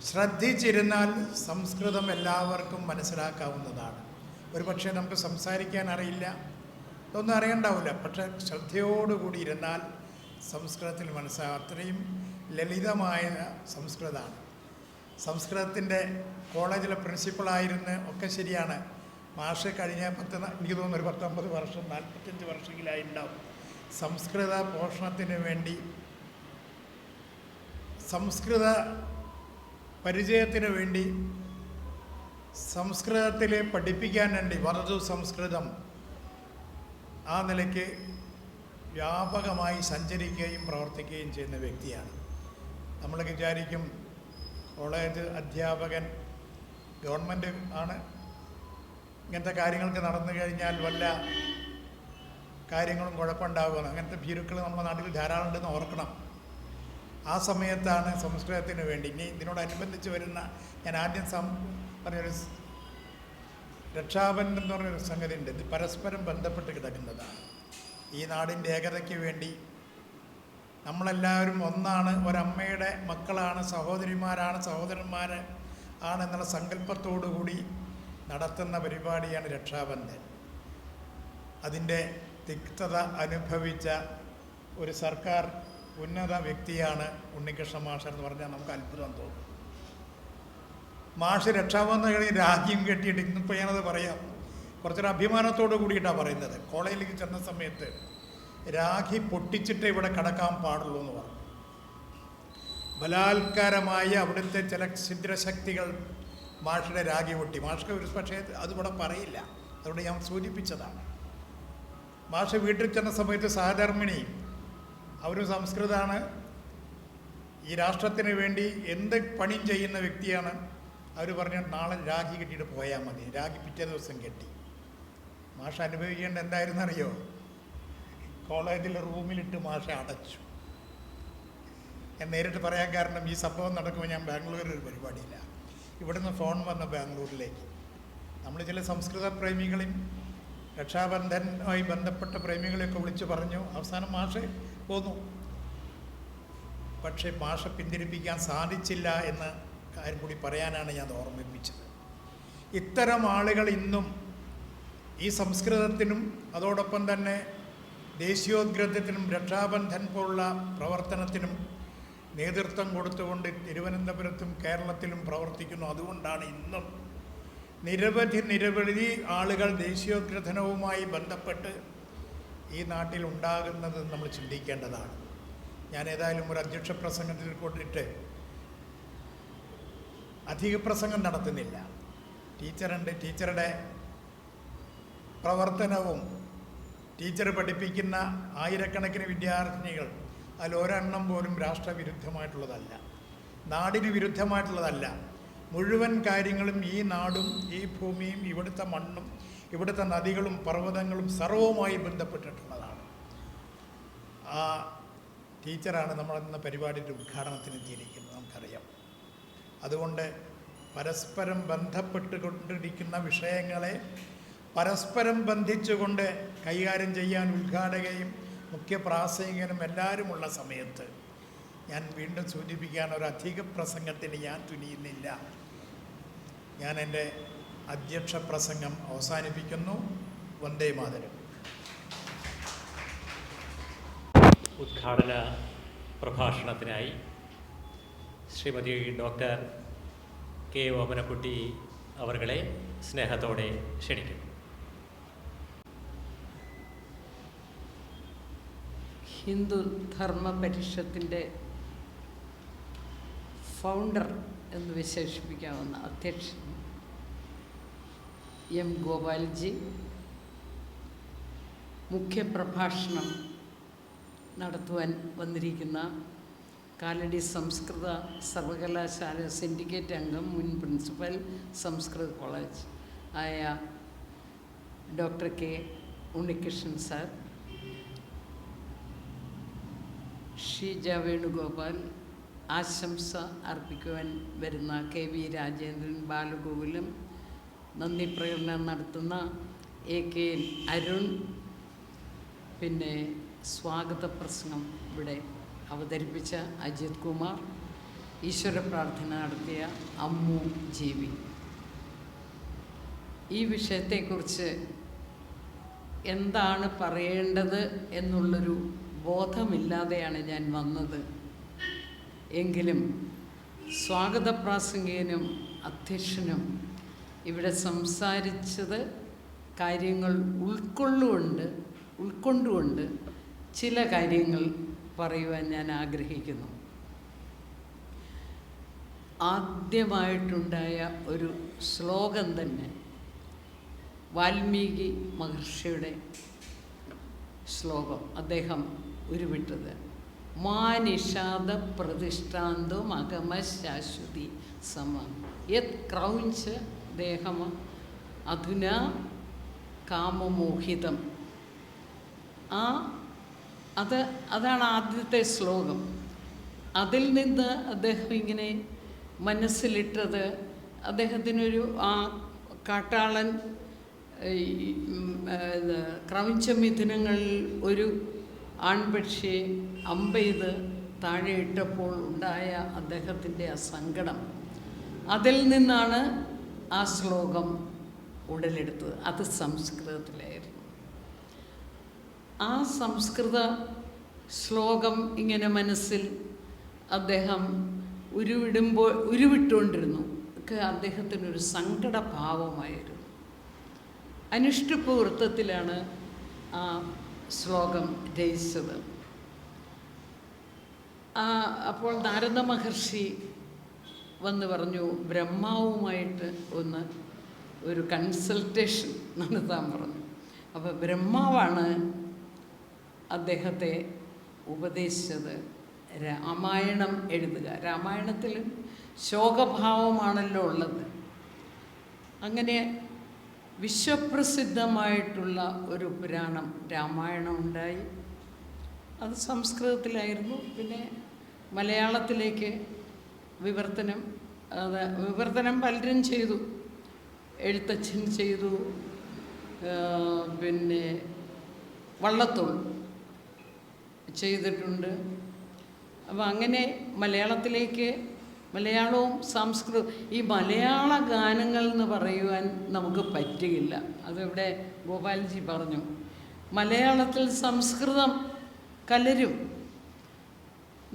ശ്രദ്ധിച്ചിരുന്നാൽ സംസ്കൃതം എല്ലാവർക്കും മനസ്സിലാക്കാവുന്നതാണ്. ഒരു പക്ഷേ നമുക്ക് സംസാരിക്കാൻ അറിയില്ല, ഇതൊന്നും അറിയണ്ടാവില്ല, പക്ഷേ ശ്രദ്ധയോടുകൂടി ഇരുന്നാൽ സംസ്കൃതത്തിൽ മനസ്സിലാകും. അത്രയും ലളിതമായ സംസ്കൃതമാണ്. സംസ്കൃതത്തിൻ്റെ കോളേജിലെ പ്രിൻസിപ്പളായിരുന്ന് ഒക്കെ ശരിയാണ്. മാഷ് കഴിഞ്ഞ എനിക്ക് തോന്നുന്നു ഒരു 10-50 വർഷം 45 വർഷമെങ്കിലായിട്ടുണ്ടാവും സംസ്കൃത പോഷണത്തിന് വേണ്ടി, സംസ്കൃത പരിചയത്തിന് വേണ്ടി, സംസ്കൃതത്തിൽ പഠിപ്പിക്കാൻ വേണ്ടി വധതു സംസ്കൃതം ആ നിലയ്ക്ക് വ്യാപകമായി സഞ്ചരിക്കുകയും പ്രവർത്തിക്കുകയും ചെയ്യുന്ന വ്യക്തിയാണ്. നമ്മൾ വിചാരിക്കും കോളേജ് അധ്യാപകൻ, ഗവൺമെൻറ് ആണ്, ഇങ്ങനത്തെ കാര്യങ്ങൾക്ക് നടന്നു കഴിഞ്ഞാൽ വല്ല കാര്യങ്ങളും കുഴപ്പമുണ്ടാകുമെന്ന്. അങ്ങനത്തെ ഭീരുക്കൾ നമ്മുടെ നാട്ടിൽ ധാരാളം ഉണ്ടെന്ന് ഓർക്കണം. ആ സമയത്താണ് സംസ്കൃതത്തിന് വേണ്ടി, ഇനി ഇതിനോടനുബന്ധിച്ച് വരുന്ന, ഞാൻ ആദ്യം പറഞ്ഞൊരു രക്ഷാബന്ധം എന്ന് പറഞ്ഞൊരു സംഗതി ഉണ്ട്. ഇത് പരസ്പരം ബന്ധപ്പെട്ട് കിടക്കുന്നതാണ്. ഈ നാടിൻ്റെ ഏകതയ്ക്ക് വേണ്ടി നമ്മളെല്ലാവരും ഒന്നാണ്, ഒരമ്മയുടെ മക്കളാണ്, സഹോദരിമാരാണ്, സഹോദരന്മാർ ആണ് എന്നുള്ള സങ്കല്പത്തോടു കൂടി നടത്തുന്ന പരിപാടിയാണ് രക്ഷാബന്ധൻ. അതിൻ്റെ തിക്തത അനുഭവിച്ച ഒരു സർക്കാർ ഉന്നത വ്യക്തിയാണ് ഉണ്ണികൃഷ്ണ മാഷ് എന്ന് പറഞ്ഞാൽ നമുക്ക് അത്ഭുതം തോന്നും. മാഷ് രക്ഷാബന്ധം കഴിഞ്ഞ് രാഖിയും കെട്ടിയിട്ട്, ഇന്നിപ്പോൾ ഞാനത് പറയാം, കുറച്ചൊരു അഭിമാനത്തോട് കൂടിയിട്ടാണ് പറയുന്നത്. കോളേജിലേക്ക് ചെന്ന സമയത്ത് രാഖി പൊട്ടിച്ചിട്ടേ ഇവിടെ കടക്കാൻ പാടുള്ളൂ എന്ന് പറഞ്ഞു. ബലാത്കാരമായ അവിടുത്തെ ചില ഛിദ്രശക്തികൾ മാഷിയുടെ രാഖി പൊട്ടി. മാഷ്ക്ക് ഒരു പക്ഷേ അതിവിടെ പറയില്ല, അതുകൊണ്ട് ഞാൻ സൂചിപ്പിച്ചതാണ്. മാഷ് വീട്ടിൽ ചെന്ന സമയത്ത് സഹധർമ്മിണി, അവർ സംസ്കൃതമാണ്, ഈ രാഷ്ട്രത്തിന് വേണ്ടി എന്ത് പണിയും ചെയ്യുന്ന വ്യക്തിയാണ്. അവർ പറഞ്ഞു, നാളെ രാഖി കെട്ടിയിട്ട് പോയാൽ മതി. രാഖി പിറ്റേ ദിവസം കെട്ടി. മാഷ് അനുഭവിക്കേണ്ട എന്തായിരുന്നു അറിയോ? കോളേജിലെ റൂമിലിട്ട് മാഷെ അടച്ചു. ഞാൻ നേരിട്ട് പറയാൻ കാരണം, ഈ സംഭവം നടക്കുമ്പോൾ ഞാൻ ബാംഗ്ലൂരിൽ ഒരു പരിപാടിയില്ല, ഇവിടുന്ന് ഫോൺ വന്ന ബാംഗ്ലൂരിലേക്ക്. നമ്മൾ ചില സംസ്കൃത പ്രേമികളെയും രക്ഷാബന്ധനുമായി ബന്ധപ്പെട്ട പ്രേമികളെയൊക്കെ വിളിച്ച് പറഞ്ഞു. അവസാനം മാഷ് പോന്നു. പക്ഷേ മാഷെ പിന്തിരിപ്പിക്കാൻ സാധിച്ചില്ല എന്ന കാര്യം കൂടി പറയാനാണ് ഞാൻ ഓർമ്മിപ്പിച്ചത്. ഇത്തരം ആളുകൾ ഇന്നും ഈ സംസ്കൃതത്തിനും അതോടൊപ്പം തന്നെ ദേശീയോദ്ഗ്രഥത്തിനും രക്ഷാബന്ധൻ പോലുള്ള പ്രവർത്തനത്തിനും നേതൃത്വം കൊടുത്തുകൊണ്ട് തിരുവനന്തപുരത്തും കേരളത്തിലും പ്രവർത്തിക്കുന്നു. അതുകൊണ്ടാണ് ഇന്നും നിരവധി ആളുകൾ ദേശീയോദ്ഗ്രഥനവുമായി ബന്ധപ്പെട്ട് ഈ നാട്ടിൽ ഉണ്ടാകുന്നത് നമ്മൾ ചിന്തിക്കേണ്ടതാണ്. ഞാൻ ഏതായാലും ഒരു അധ്യക്ഷ പ്രസംഗത്തിൽ കൊണ്ടിട്ട് അധിക പ്രസംഗം നടത്തുന്നില്ല. ടീച്ചറുണ്ട്, ടീച്ചറുടെ പ്രവർത്തനവും ടീച്ചർ പഠിപ്പിക്കുന്ന ആയിരക്കണക്കിന് വിദ്യാർത്ഥിനികൾ അതിലൊരെണ്ണം പോലും രാഷ്ട്രവിരുദ്ധമായിട്ടുള്ളതല്ല, നാടിന് വിരുദ്ധമായിട്ടുള്ളതല്ല. മുഴുവൻ കാര്യങ്ങളും ഈ നാടും ഈ ഭൂമിയും ഇവിടുത്തെ മണ്ണും ഇവിടുത്തെ നദികളും പർവ്വതങ്ങളും സർവവുമായി ബന്ധപ്പെട്ടിട്ടുള്ളതാണ്. ആ ടീച്ചറാണ് നമ്മളിന്ന് പരിപാടിയുടെ ഉദ്ഘാടനത്തിന് എത്തിയിരിക്കുന്നത്, നമുക്കറിയാം. അതുകൊണ്ട് പരസ്പരം ബന്ധപ്പെട്ടുകൊണ്ടിരിക്കുന്ന വിഷയങ്ങളെ പരസ്പരം ബന്ധിച്ചുകൊണ്ട് കൈകാര്യം ചെയ്യാൻ ഉദ്ഘാടകയും മുഖ്യ പ്രാസംഗികനും എല്ലാവരുമുള്ള സമയത്ത് ഞാൻ വീണ്ടും സൂചിപ്പിക്കാൻ ഒരു അധിക പ്രസംഗത്തിന് ഞാൻ തുനിയുന്നില്ല. ഞാൻ എൻ്റെ അധ്യക്ഷ പ്രസംഗം അവസാനിപ്പിക്കുന്നു. വന്ദേ മാതരം. ഉദ്ഘാടന പ്രഭാഷണത്തിനായി ശ്രീമതി ഡോക്ടർ കെ ഓമനക്കുട്ടി അവർകളെ സ്നേഹത്തോടെ ക്ഷണിക്കുന്നു. ഹിന്ദു ധർമ്മ പരിഷത്തിൻ്റെ ഫൗണ്ടർ എന്ന് വിശേഷിപ്പിക്കാവുന്ന അധ്യക്ഷൻ എം ഗോപാൽജി, മുഖ്യപ്രഭാഷണം നടത്തുവാൻ വന്നിരിക്കുന്ന കാലടി സംസ്കൃത സർവകലാശാല സിൻഡിക്കേറ്റ് അംഗം, മുൻ പ്രിൻസിപ്പൽ, സംസ്കൃത കോളേജ് ആയ doctor K Unnikrishnan sir, Sheeja Venugopal, ആശംസ അർപ്പിക്കുവാൻ വരുന്ന കെ വി രാജേന്ദ്രൻ, ബാലഗോകുലം, നന്ദി പ്രകടനം നടത്തുന്ന എ കെ അരുൺ, പിന്നെ സ്വാഗത പ്രസംഗം ഇവിടെ അവതരിപ്പിച്ച അജിത് കുമാർ, ഈശ്വര പ്രാർത്ഥന നടത്തിയ അമ്മു ജീവി. ഈ വിഷയത്തെക്കുറിച്ച് എന്താണ് പറയേണ്ടത് എന്നുള്ളൊരു ബോധമില്ലാതെയാണ് ഞാൻ വന്നത്. എങ്കിലും സ്വാഗത പ്രാസംഗികനും അധ്യക്ഷനും ഇവിടെ സംസാരിച്ചത് കാര്യങ്ങൾ ഉൾക്കൊണ്ടുകൊണ്ട് ചില കാര്യങ്ങൾ പറയുവാൻ ഞാൻ ആഗ്രഹിക്കുന്നു. ആദ്യമായിട്ടുണ്ടായ ഒരു ശ്ലോകം തന്നെ വാൽമീകി മഹർഷിയുടെ ശ്ലോകം, അദ്ദേഹം ഉരുവിട്ടത് മാനിഷാദ പ്രതിഷ്ഠാന്തോ അഗമ ശാശ്വതി സമ യത് ക്രൗഞ്ച ദേഹമ അധുന കാമമോഹിതം. അതാണ് ആദ്യത്തെ ശ്ലോകം. അതിൽ നിന്ന് അദ്ദേഹം ഇങ്ങനെ മനസ്സിലിട്ടത്, അദ്ദേഹത്തിനൊരു ആ കാട്ടാളൻ ക്രൗഞ്ചമിഥുനങ്ങളിൽ ഒരു ആൺപക്ഷിയെ അമ്പെയ്ത് താഴെയിട്ടപ്പോൾ ഉണ്ടായ അദ്ദേഹത്തിൻ്റെ ആ സങ്കടം, അതിൽ നിന്നാണ് ആ ശ്ലോകം ഉടലെടുത്തത്. അത് സംസ്കൃതത്തിലായിരുന്നു. ആ സംസ്കൃത ശ്ലോകം ഇങ്ങനെ മനസ്സിൽ അദ്ദേഹം ഉരുവിട്ടുകൊണ്ടിരുന്നു. ഒക്കെ അദ്ദേഹത്തിനൊരു സങ്കടഭാവമായിരുന്നു. അനുഷ്ഠിപ്പ് വൃത്തത്തിലാണ് ആ ശ്ലോകം രചിച്ചത്. അപ്പോൾ നാരദ മഹർഷി വന്ന് പറഞ്ഞു, ബ്രഹ്മാവുമായിട്ട് ഒരു കൺസൾട്ടേഷൻ നടത്താൻ പറഞ്ഞു. അപ്പോൾ ബ്രഹ്മാവാണ് അദ്ദേഹത്തെ ഉപദേശിച്ചത് രാമായണം എഴുതുക. രാമായണത്തിൽ ശോകഭാവമാണല്ലോ ഉള്ളത്. അങ്ങനെ വിശ്വപ്രസിദ്ധമായിട്ടുള്ള ഒരു പുരാണം രാമായണം ഉണ്ടായി. അത് സംസ്കൃതത്തിലായിരുന്നു. പിന്നെ മലയാളത്തിലേക്ക് വിവർത്തനം പലരും ചെയ്തു. എഴുത്തച്ഛൻ ചെയ്തു, പിന്നെ വള്ളത്തോൾ ചെയ്തിട്ടുണ്ട്. അപ്പോൾ അങ്ങനെ മലയാളത്തിലേക്ക്, മലയാളവും സംസ്കൃതം, ഈ മലയാള ഗാനങ്ങൾ എന്ന് പറയുവാൻ നമുക്ക് പറ്റുകയില്ല. അതിവിടെ ഗോപാൽജി പറഞ്ഞു, മലയാളത്തിൽ സംസ്കൃതം കലരും.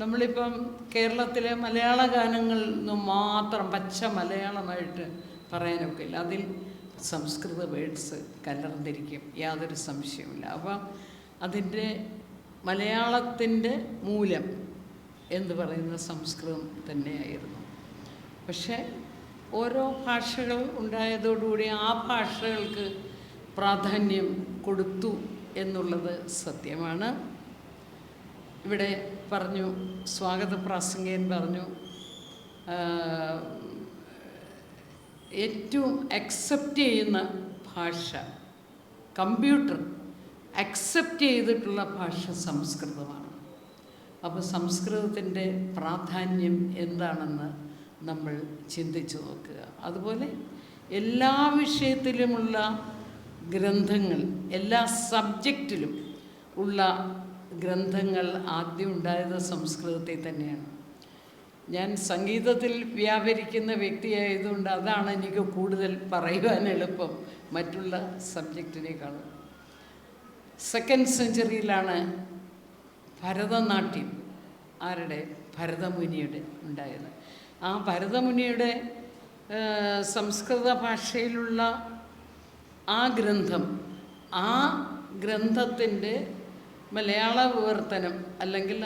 നമ്മളിപ്പം കേരളത്തിലെ മലയാള ഗാനങ്ങളിൽ നിന്നും മാത്രം പച്ച മലയാളമായിട്ട് പറയാനൊക്കില്ല. അതിൽ സംസ്കൃത വേർഡ്സ് കലർന്നിരിക്കും, യാതൊരു സംശയവുമില്ല. അപ്പം അതിൻ്റെ മലയാളത്തിൻ്റെ മൂലം എന്ന് പറയുന്ന സംസ്കൃതം തന്നെയായിരുന്നു. പക്ഷേ ഓരോ ഭാഷകൾ ഉണ്ടായതോടുകൂടി ആ ഭാഷകൾക്ക് പ്രാധാന്യം കൊടുത്തു എന്നുള്ളത് സത്യമാണ്. ഇവിടെ പറഞ്ഞു, സ്വാഗത പ്രാസംഗികൻ പറഞ്ഞു, ഏറ്റവും അക്സെപ്റ്റ് ചെയ്യുന്ന ഭാഷ, കമ്പ്യൂട്ടർ അക്സെപ്റ്റ് ചെയ്തിട്ടുള്ള ഭാഷ സംസ്കൃതമാണ്. അപ്പോൾ സംസ്കൃതത്തിൻ്റെ പ്രാധാന്യം എന്താണെന്ന് നമ്മൾ ചിന്തിച്ചു നോക്കുക. അതുപോലെ എല്ലാ വിഷയത്തിലുമുള്ള ഗ്രന്ഥങ്ങൾ, എല്ലാ സബ്ജക്റ്റിലും ഉള്ള ഗ്രന്ഥങ്ങൾ ആദ്യം ഉണ്ടായത് സംസ്കൃതത്തിൽ തന്നെയാണ്. ഞാൻ സംഗീതത്തിൽ വ്യാപരിക്കുന്ന വ്യക്തിയായതുകൊണ്ട് അതാണ് എനിക്ക് കൂടുതൽ പറയുവാൻ എളുപ്പം മറ്റുള്ള സബ്ജക്റ്റിനേക്കാളും. 2nd സെഞ്ച്വറിയിലാണ് ഭരതനാട്യം ആരുടെ? ഭരതമുനിയുടെ ഉണ്ടായത്. ആ ഭരതമുനിയുടെ സംസ്കൃത ഭാഷയിലുള്ള ആ ഗ്രന്ഥം, ആ ഗ്രന്ഥത്തിൻ്റെ മലയാള വിവർത്തനം അല്ലെങ്കിൽ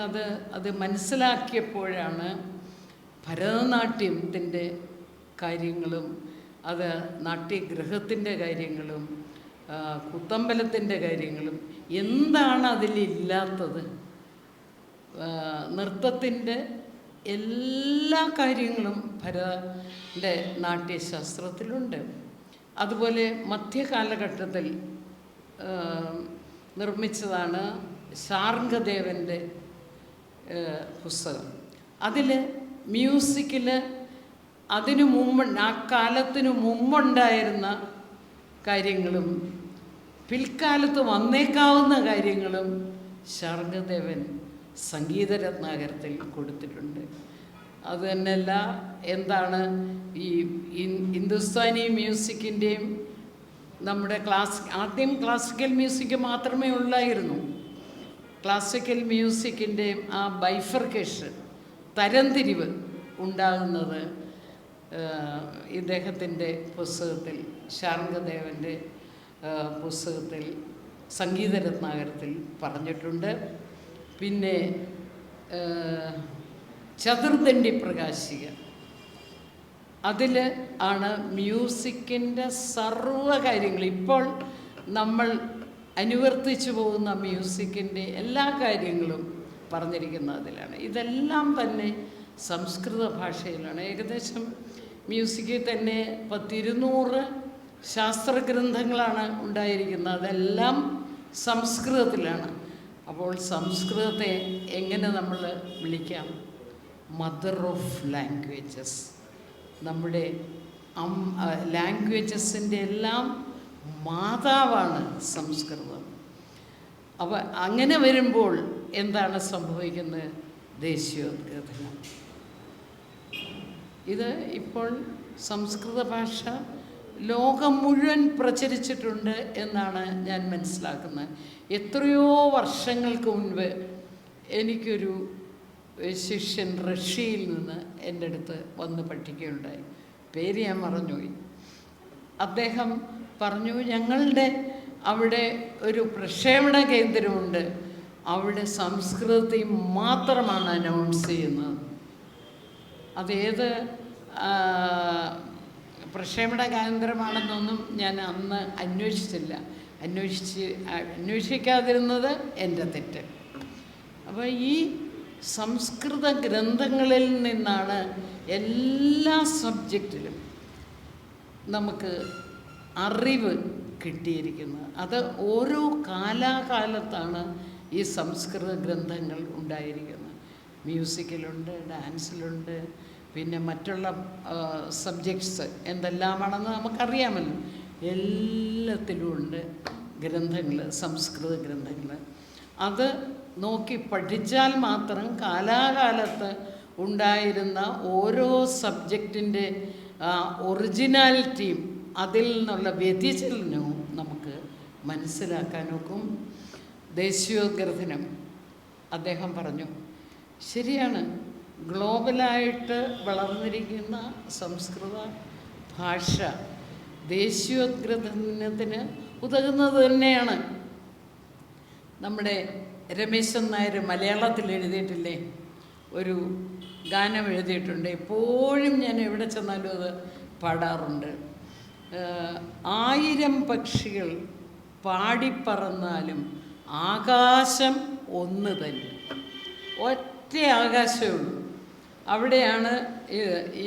അത് മനസ്സിലാക്കിയപ്പോഴാണ് ഭരതനാട്യത്തിൻ്റെ കാര്യങ്ങളും അത് നാട്യഗ്രഹത്തിൻ്റെ കാര്യങ്ങളും കുത്തമ്പലത്തിൻ്റെ കാര്യങ്ങളും എന്താണ് അതിലില്ലാത്തത്, നൃത്തത്തിൻ്റെ എല്ലാ കാര്യങ്ങളും ഭരതൻ്റെ നാട്യശാസ്ത്രത്തിലുണ്ട്. അതുപോലെ മധ്യകാലഘട്ടത്തിൽ നിർമ്മിച്ചതാണ് ശാർംഗദേവൻ്റെ പുസ്തകം. അതിൽ മ്യൂസിക്കിൽ അതിനു മുമ്പ്, ആ കാലത്തിനു മുമ്പുണ്ടായിരുന്ന കാര്യങ്ങളും പിൽക്കാലത്ത് വന്നേക്കാവുന്ന കാര്യങ്ങളും ശാർംഗദേവൻ സംഗീതരത്നാകരത്തിൽ കൊടുത്തിട്ടുണ്ട്. അത് തന്നെയല്ല, എന്താണ് ഈ ഹിന്ദുസ്ഥാനി മ്യൂസിക്കിൻ്റെയും നമ്മുടെ ആദ്യം ക്ലാസിക്കൽ മ്യൂസിക് മാത്രമേ ഉള്ളായിരുന്നു. ക്ലാസിക്കൽ മ്യൂസിക്കിൻ്റെയും ആ ബൈഫർക്കേഷൻ, തരംതിരിവ് ഉണ്ടാകുന്നത് ഇദ്ദേഹത്തിൻ്റെ പുസ്തകത്തിൽ, ശാർംഗദേവൻ്റെ പുസ്തകത്തിൽ സംഗീതരത്നാകരത്തിൽ പറഞ്ഞിട്ടുണ്ട്. പിന്നെ ചതുർദണ്ഡി പ്രകാശിക, അതിൽ ആണ് മ്യൂസിക്കിൻ്റെ സർവ്വ കാര്യങ്ങൾ, ഇപ്പോൾ നമ്മൾ അനുവർത്തിച്ചു പോകുന്ന മ്യൂസിക്കിൻ്റെ എല്ലാ കാര്യങ്ങളും പറഞ്ഞിരിക്കുന്നത് അതിലാണ്. ഇതെല്ലാം തന്നെ സംസ്കൃത ഭാഷയിലാണ്. ഏകദേശം മ്യൂസിക്കിൽ തന്നെ 200 ശാസ്ത്രഗ്രന്ഥങ്ങളാണ് ഉണ്ടായിരിക്കുന്നത്. അതെല്ലാം സംസ്കൃതത്തിലാണ്. അപ്പോൾ സംസ്കൃതത്തെ എങ്ങനെ നമ്മൾ വിളിക്കാം? Mother of languages. നമ്മുടെ ലാംഗ്വേജസിൻ്റെ എല്ലാം മാതാവാണ് സംസ്കൃതം. അപ്പോൾ അങ്ങനെ വരുമ്പോൾ എന്താണ് സംഭവിക്കുന്നത്? ദേശീയോദ്ഗ്രഥനം. ഇത് ഇപ്പോൾ സംസ്കൃത ഭാഷ ലോകം മുഴുവൻ പ്രചരിച്ചിട്ടുണ്ട് എന്നാണ് ഞാൻ മനസ്സിലാക്കുന്നത്. എത്രയോ വർഷങ്ങൾക്ക് മുൻപ് എനിക്കൊരു ശിഷ്യൻ റഷ്യയിൽ നിന്ന് എൻ്റെ അടുത്ത് വന്ന് പഠിക്കുകയുണ്ടായി. പേര് ഞാൻ മറന്നുപോയി. അദ്ദേഹം പറഞ്ഞു, ഞങ്ങളുടെ അവിടെ ഒരു പ്രക്ഷേപണ കേന്ദ്രമുണ്ട്, അവിടെ സംസ്കൃതത്തിൽ മാത്രമാണ് അനൗൺസ് ചെയ്യുന്നത്. അതേത് പ്രക്ഷേപണ കേന്ദ്രമാണെന്നൊന്നും ഞാൻ അന്ന് അന്വേഷിക്കാതിരുന്നത് എൻ്റെ തെറ്റ്. അപ്പോൾ ഈ സംസ്കൃത ഗ്രന്ഥങ്ങളിൽ നിന്നാണ് എല്ലാ സബ്ജക്റ്റിലും നമുക്ക് അറിവ് കിട്ടിയിരിക്കുന്നത്. അത് ഓരോ കാലാകാലത്താണ് ഈ സംസ്കൃത ഗ്രന്ഥങ്ങൾ ഉണ്ടായിരിക്കുന്നത്. മ്യൂസിക്കിലുണ്ട്, ഡാൻസിലുണ്ട്, പിന്നെ മറ്റുള്ള സബ്ജക്ട്സ് എന്തെല്ലാമാണെന്ന് നമുക്കറിയാമല്ലോ. എല്ലാത്തിലുമുണ്ട് ഗ്രന്ഥങ്ങൾ, സംസ്കൃത ഗ്രന്ഥങ്ങൾ. അത് നോക്കി പഠിച്ചാൽ മാത്രം കാലാകാലത്ത് ഉണ്ടായിരുന്ന ഓരോ സബ്ജക്റ്റിൻ്റെ ഒറിജിനാലിറ്റിയും അതിൽ നിന്നുള്ള വ്യതിചലനവും നമുക്ക് മനസ്സിലാക്കാനൊക്കും. ദേശീയോദ്ഗ്രഥനം അദ്ദേഹം പറഞ്ഞു. ശരിയാണ്, ഗ്ലോബലായിട്ട് വളർന്നിരിക്കുന്ന സംസ്കൃത ഭാഷ ദേശീയോദ്ഗ്രഥനത്തിന് ഉതകുന്നത് തന്നെയാണ്. നമ്മുടെ രമേശൻ നായർ മലയാളത്തിൽ എഴുതിയിട്ടില്ലേ, ഒരു ഗാനം എഴുതിയിട്ടുണ്ട്. എപ്പോഴും ഞാൻ എവിടെ ചെന്നാലും അത് പാടാറുണ്ട്. 1000 പക്ഷികൾ പാടിപ്പറന്നാലും ആകാശം ഒന്ന് തന്നെ. ഒറ്റ ആകാശമേ ഉള്ളൂ. അവിടെയാണ് ഈ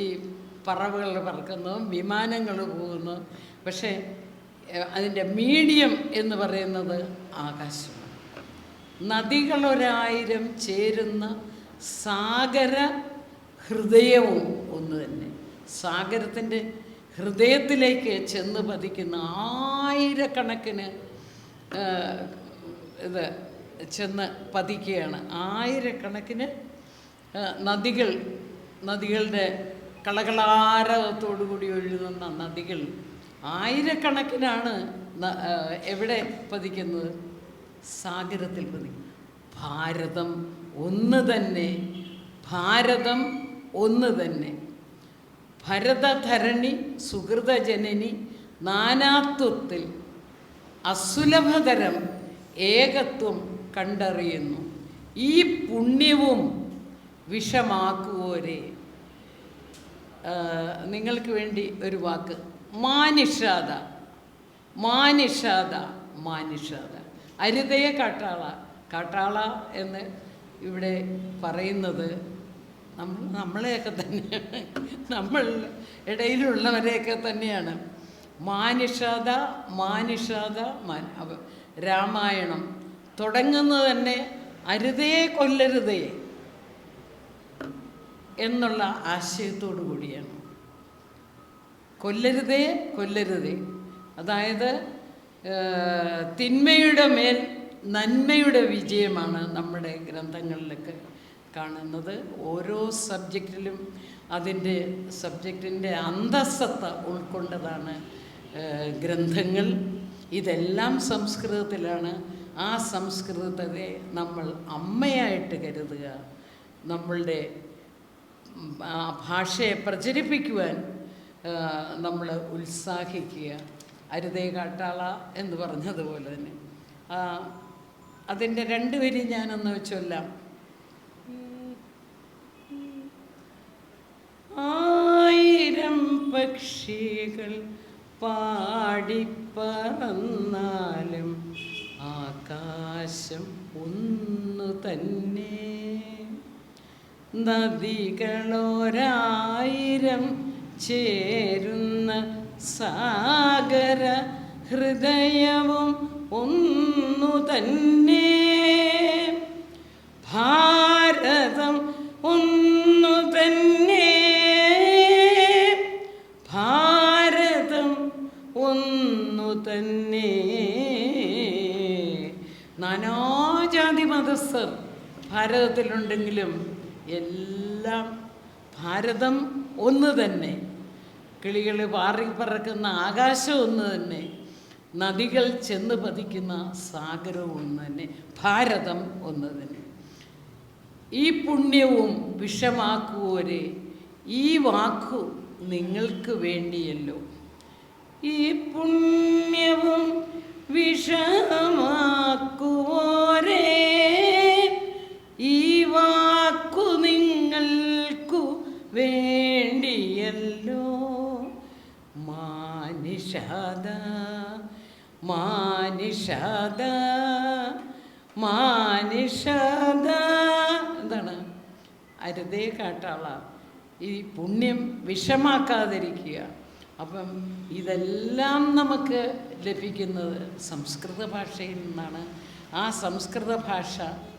പറവകൾ പറക്കുന്നതും വിമാനങ്ങൾ പോകുന്നതും. പക്ഷേ അതിൻ്റെ മീഡിയം എന്ന് പറയുന്നത് ആകാശമാണ്. നദികളൊരായിരം ചേരുന്ന സാഗര ഹൃദയവും ഒന്ന് തന്നെ. സാഗരത്തിൻ്റെ ഹൃദയത്തിലേക്ക് ചെന്ന് പതിക്കുന്ന ആയിരക്കണക്കിന് ഇത് ചെന്ന് പതിക്കുകയാണ്. ആയിരക്കണക്കിന് നദികളുടെ കളകളാരവത്തോടു കൂടി ഒഴുകുന്ന നദികൾ ആയിരക്കണക്കിനാണ് എവിടെ പതിക്കുന്നത്? സാഗരത്തിൽ പതിക്കും. ഭാരതം ഒന്ന് തന്നെ, ഭാരതം ഒന്ന് തന്നെ. ഭരതധരണി സുഹൃതജനനി നാനാത്വത്തിൽ അസുലഭതരം ഏകത്വം കണ്ടറിയുന്നു. ഈ പുണ്യവും വിഷമാക്കുവോരെ. നിങ്ങൾക്ക് വേണ്ടി ഒരു വാക്ക്, മാനിഷാദ, മാനിഷാദ, മാനിഷാദ. അരുതയ കാട്ടാള. കാട്ടാള എന്ന് ഇവിടെ പറയുന്നത് നമ്മളെയൊക്കെ തന്നെയാണ്, നമ്മൾ ഇടയിലുള്ളവരെയൊക്കെ തന്നെയാണ്. മാനിഷാദ, മാനിഷാദ. രാമായണം തുടങ്ങുന്നത് തന്നെ അരുതയെ കൊല്ലരുതേ എന്നുള്ള ആശയത്തോടു കൂടിയാണ്. കൊല്ലരുതേ, കൊല്ലരുതേ. അതായത് തിന്മയുടെ മേൽ നന്മയുടെ വിജയമാണ് നമ്മുടെ ഗ്രന്ഥങ്ങളിലൊക്കെ കാണുന്നത്. ഓരോ സബ്ജക്റ്റിലും അതിൻ്റെ സബ്ജക്റ്റിൻ്റെ അന്തസ്സത്ത ഉൾക്കൊണ്ടതാണ് ഗ്രന്ഥങ്ങൾ. ഇതെല്ലാം സംസ്കൃതത്തിലാണ്. ആ സംസ്കൃതത്തെ നമ്മൾ അമ്മയായിട്ട് കരുതുക, നമ്മളുടെ ഭാഷയെ പ്രചരിപ്പിക്കുവാൻ നമ്മൾ ഉത്സാഹിക്കുക. അരുതേ കാട്ടാള എന്ന് പറഞ്ഞതുപോലെ തന്നെ അതിൻ്റെ 2 വരി ഞാനൊന്ന് ചൊല്ലാം. 1000 പക്ഷികൾ പാടിപ്പറന്നാലും ആകാശം ഒന്നു തന്നെ. നദികളൊരായിരം ചേരുന്ന സാഗര ഹൃദയവും ഒന്നു തന്നെ. ഭാരതം ഒന്നു തന്നെ, ഭാരതം ഒന്നു തന്നെ. നാനാജാതി മതസ്ഥർ ഭാരതത്തിലുണ്ടെങ്കിലും എല്ലാം ഭാരതം ഒന്ന് തന്നെ. കിളികൾ പാറിപ്പറക്കുന്ന ആകാശം ഒന്ന് തന്നെ, നദികൾ ചെന്ന് പതിക്കുന്ന സാഗരവും ഒന്ന് തന്നെ, ഭാരതം ഒന്ന് തന്നെ. ഈ പുണ്യവും വിഷമാക്കുവോരെ. ഈ വാക്കു നിങ്ങൾക്ക് വേണ്ടിയല്ലോ. ഈ പുണ്യവും വിഷമാക്കുവോരെ. ഈ വാക്കു നിങ്ങൾക്കു വേണ്ടിയല്ലോ. മാനിഷാദ, മാനിഷാദ, മാനിഷാദ. എന്താണ്? അരുതേ കാട്ടാള. ഈ പുണ്യം വിഷമാക്കാതിരിക്കുക. അപ്പം ഇതെല്ലാം നമുക്ക് ലഭിക്കുന്നത് സംസ്കൃത ഭാഷയിൽ നിന്നാണ്. ആ സംസ്കൃത ഭാഷ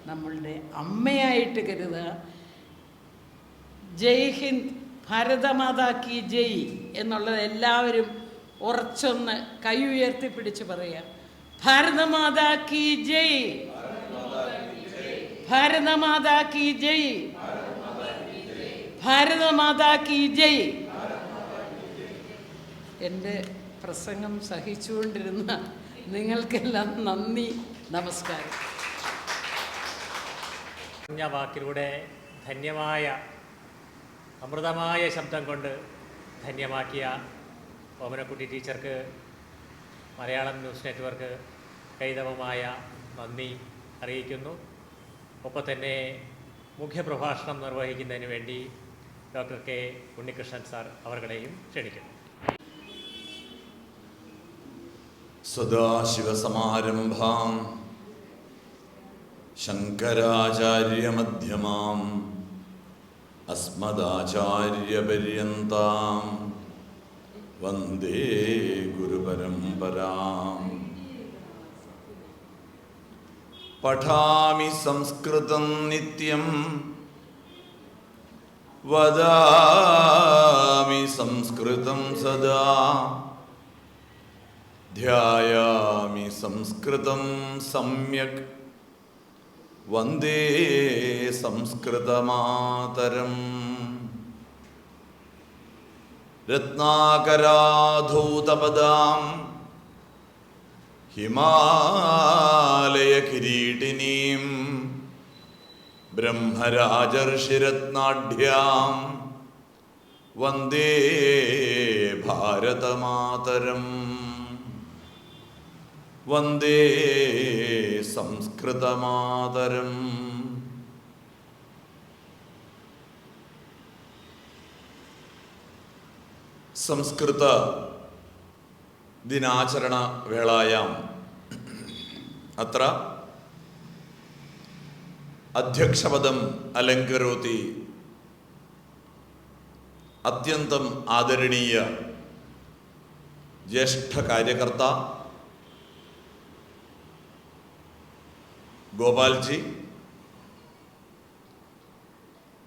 നമ്മളുടെ അമ്മയായിട്ട് കരുതുക. ജയ് ഹിന്ദ്, ഭാരതമാതാ കി ജയ് എന്നുള്ളത് എല്ലാവരും ഉറച്ചൊന്ന് കൈ ഉയർത്തിപ്പിടിച്ച് പറയുക. ഭാരതമാതാ കി ജയ്, ഭാരതമാതാ കി ജയ്, ഭാരതമാതാ കി ജയ്. എൻ്റെ പ്രസംഗം സഹിച്ചുകൊണ്ടിരുന്ന നിങ്ങൾക്കെല്ലാം നന്ദി, നമസ്കാരം. പറഞ്ഞ വാക്കിലൂടെ ധന്യമായ അമൃതമായ ശബ്ദം കൊണ്ട് ധന്യമാക്കിയ ഓമനക്കുട്ടി ടീച്ചർക്ക് മലയാളം ന്യൂസ് നെറ്റ്വർക്ക് കൈതവമായ നന്ദി അറിയിക്കുന്നു. ഒപ്പം തന്നെ മുഖ്യപ്രഭാഷണം നിർവഹിക്കുന്നതിന് വേണ്ടി ഡോക്ടർ കെ ഉണ്ണികൃഷ്ണൻ സാർ അവർകളെയും ക്ഷണിക്കുന്നു. സദാശിവസമാരംഭാം ശങ്കരാചാര്യമധ്യമാം അസ്മദാചാര്യപര്യന്താം വന്ദേ ഗുരുപരമ്പരാം. പഠാമി സംസ്കൃതം നിത്യം വദാമി സംസ്കൃതം സദാ ധ്യായാമി സംസ്കൃതം സമ്യക് വന്ദേ സംസ്കൃതമാതരം. രത്നാകരാധൂതപദാം ഹിമാലയകിരീടിനീം ബ്രഹ്മരാജർഷിരത്നാഢ്യാം വന്ദേ ഭാരതമാതരം. വന്ദേ സംസ്കൃതമാതരം. സംസ്കൃത ദിനാചരണ വേളായാം അത്ര അധ്യക്ഷപദം അലങ്കരോതി അത്യന്തം ആദരണീയ ജ്യേഷ്ഠ കാര്യകർത്ത ഗോപാൽജി.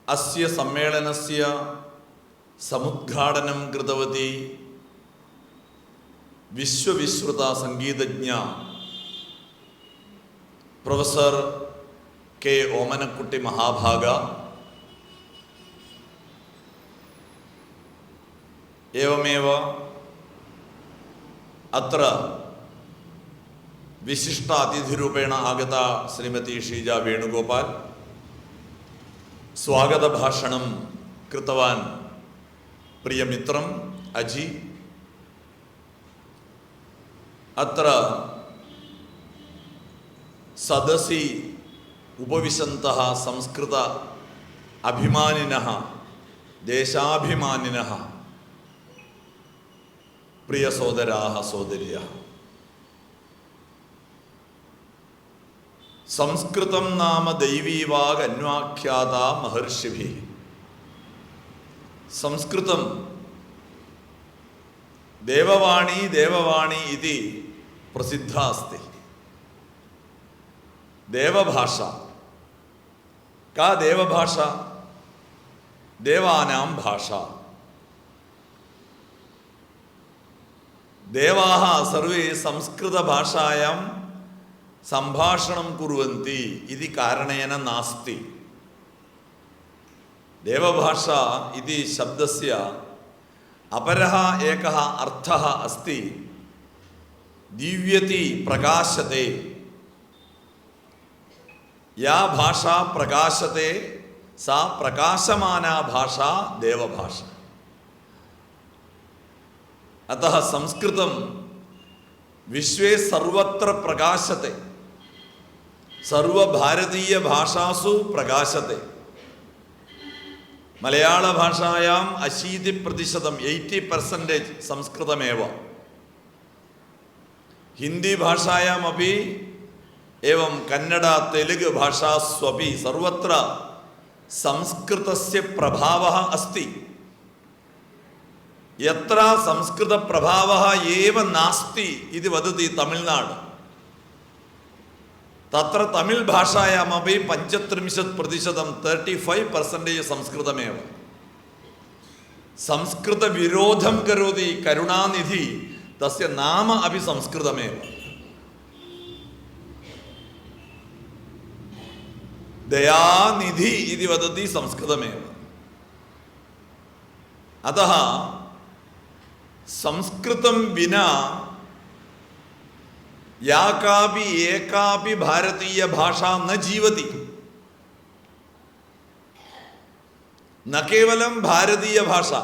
അസ്യ സമ്മേളനസ്യ സമുദ്ഘാടനം കൃതവതി വിശ്വവിശ്രുത സംഗീതജ്ഞ പ്രൊഫസർ കെ ഓമനക്കുട്ടി മഹാഭാഗ. एवमेव अत्र विशिष्ट अतिथिरूपेण आगता श्रीमती श्रीजा वेणुगोपाल स्वागत भाषणं कृतवान् प्रियमित्रम् अजि. अत्र सदसि उपविशन्तः संस्कृत अभिमानिनः देशाभिमानिनः प्रिय सोदराः सोदर्यः, संस्कृतं नाम दैवी वाग् अन्वाख्याता महर्षिभिः. संस्कृतं देववाणी देववाणी इति प्रसिद्धा अस्ति. देवभाषा का देवभाषा? देवानां भाषा. देवाः सर्वे संस्कृतभाषायां सम्भाषणं कुर्वन्ति इति कारणेन नास्ति. देवभाषा इति शब्दस्य अपरः एकः अर्थः अस्ति, दिव्यति प्रकाशते. या भाषा प्रकाशते सा प्रकाशमाना भाषा देवभाषा. अतः संस्कृतं विश्वे सर्वत्र प्रकाशते, सर्वभारतीय भाषासु प्रकाशते. मलयाळ भाषायां 80% 80% संस्कृतमेव. हिंदी भाषायामपि एवं कन्नड तेलुगु भाषास्वपि सर्वत्र संस्कृतस्य प्रभावः अस्ति. यत्र संस्कृत प्रभावः एव नास्ति इति वदति तमिळ्नाडु, तत्र तमिळ् भाषायामपि 35% 35% संस्कृतमेव. संस्कृत विरोधं करोति करुणानिधि, तस्य नाम अपि संस्कृतमेव. दयानिधि इति वदति संस्कृतमेव. अतः संस्कृतं विना या कापि एकापि भारतीय भाषा न जीवति. न केवलं भारतीयभाषा,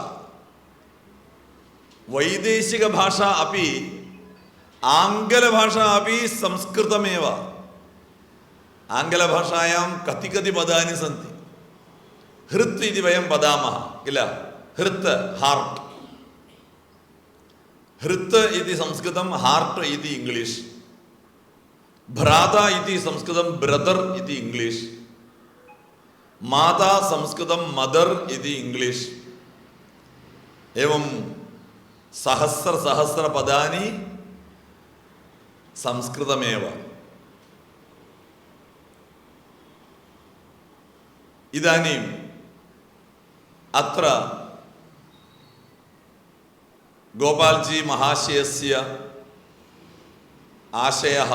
वैदेशिकभाषा अपि, आङ्ग्लभाषा अपि संस्कृतमेव। आङ्ग्लभाषायां कति पदानि सन्ति। हृत् इति वयं वदामः किल, हृत् हार्ट्। हृत् इति संस्कृतं, हार्ट् इति इङ्ग्लिश्। भ्राता इति संस्कृतं, ब्रदर् इति इङ्ग्लिश्। माता संस्कृतं, मदर् इति इङ्ग्लिश्। एवं सहस्र पदानि संस्कृतमेव। इदानीम् अत्र गोपाल्जी महाशयस्य आशयः,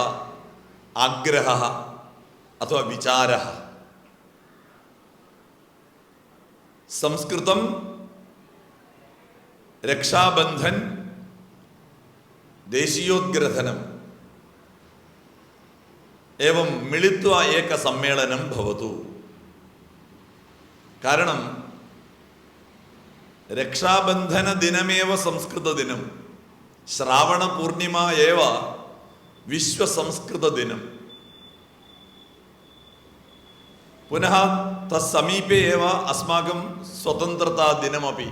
आग्रहः अथवा विचारः संस्कृतं रक्षाबन्धन देशीयोद्ग्रथनम् एवं मिलित्वा एकसम्मेलनं भवतु। कारणं रक्षाबन्धनदिनमेव संस्कृतदिनं, श्रावणपूर्णिमा एव विश्वसंस्कृतदिनं। पुनः तत्समीपे एव अस्माकं स्वतन्त्रतादिनमपि।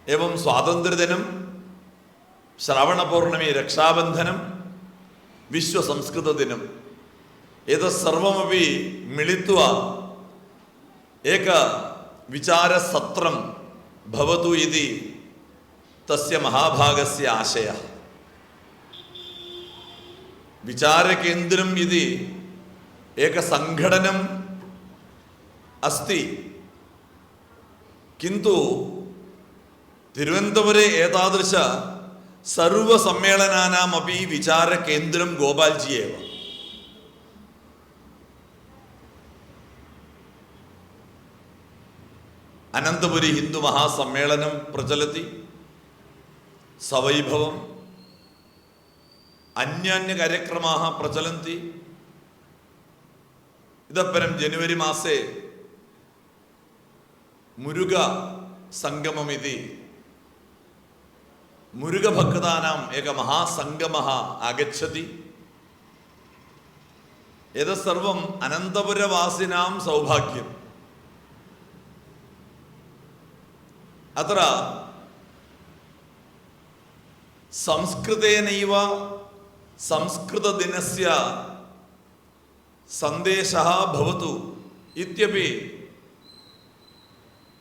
एवं स्वातन्त्र्यदिनं, श्रावणपौर्णमी, रक्षाबन्धनं, विश्वसंस्कृतदिनम्, एतत् सर्वमपि मिलित्वा एक विचारसत्रं भवतु इति तस्य महाभागस्य आशयः। विचारकेन्द्रम् इति एकसङ्घटनम् अस्ति, किन्तु तिरुवनन्तपुरे एतादृश सर्वसम्मेलनानामपि विचारकेन्द्रं गोपाल्जी एव। अनन्तपुरी हिंदू महासम्मेलनं प्रचलति सवैभवम्, अन्यान्य कार्यक्रमाः प्रचलन्ति। इतः परं जनवरी मासे मुरुगा संगममिति मुरुगभक्तानाम् एकः महासंगमः आगच्छति। एतत् सर्वम् अनन्तपुरवासिनां सौभाग्यम्। अत्र संस्कृतेनैव संस्कृतदिनस्य सन्देशः भवतु इत्यपि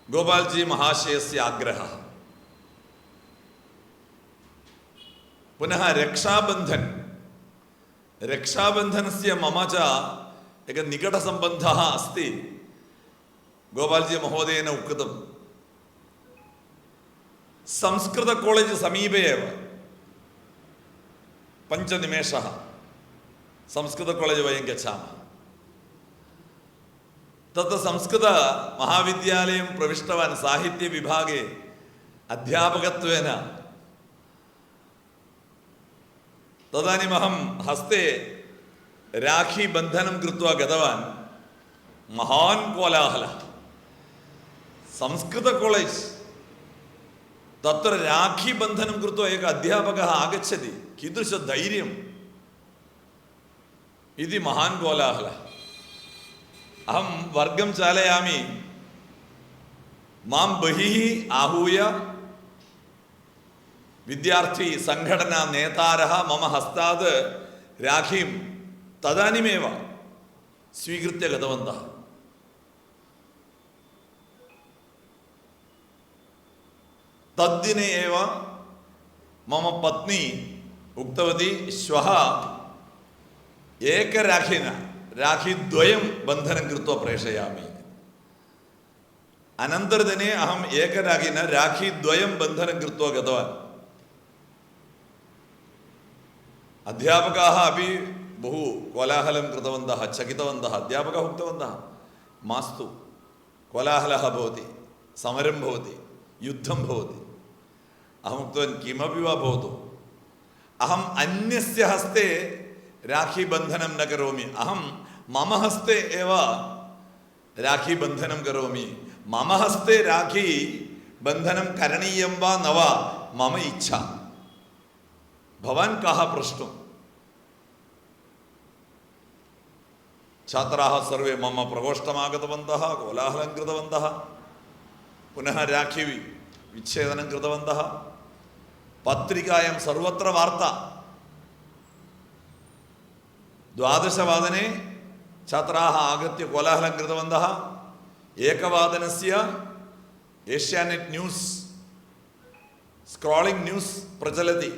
गोपाल्जी महाशयस्य आग्रहः। पुनः रक्षाबन्धनस्य मम च एकः निकटसम्बन्धः अस्ति। गोपाल्जी महोदयेन उक्तं संस्कृत कॉलेज समीपे एव 5 निमेषः संस्कृत कॉलेज वयं गच्छामः। तत्र संस्कृत महाविद्यालयं प्रविष्टवान् साहित्य विभागे अध्यापकत्वेन। तदानीम् अहं हस्ते राखी बन्धनं कृत्वा गतवान्। महान् कोलाहलः। संस्कृत कॉलेज तत्र राखी बन्धनं कृत्वा एकः अध्यापकः आगच्छति, कीदृशधैर्यम् इति महान् कोलाहलः। अहं वर्गं चालयामि, मां बहिः आहूय विद्यार्थी संघटना नेतारः मम हस्तात् राखीं तदानीमेव स्वीकृत्य गतवन्तः। तद्दिने एव मम पत्नी उक्तवती, श्वः एकराखिना राखीद्वयं बन्धनं कृत्वा प्रेषयामि। अनन्तरदिने अहम् एकराखिना राखीद्वयं बन्धनं कृत्वा गतवान्। अध्यापकाः अपि बहु कोलाहलं कृतवन्तः, चकितवन्तः। अध्यापकाः उक्तवन्तः, मास्तु, कोलाहलः भवति, समरं भवति, युद्धं भवति। अहम् उक्तवान्, किमपि वा भवतु, अहम् अन्यस्य हस्ते राखी बन्धनं न करोमि, अहं मम हस्ते एव രാഖി ബന്ധനം കരോമി മമ ഹസ്തേ രാഖി ബന്ധനം കരണീയം വാ നവ മമ ഇച്ഛ ഭവാൻ കഹ പ്രശ്നം. ഛാത്രാः സർവേ മമ പ്രകോഷ്ഠമാഗതവന്തः കോലാഹലം കൃതവന്തः പുനഃ രാഖി വിച്ഛേദനം കൃതവന്തः. പത്രികായാം സർവത്ര വാർത്ത. 12 ഛാത്രാः ആഗത്യ കോലാഹലം കൃതവന്തः. 1 ഏഷ്യാനെറ്റ് ന്യൂസ് സ്ക്രോളിംഗ് ന്യൂസ് പ്രചലതി.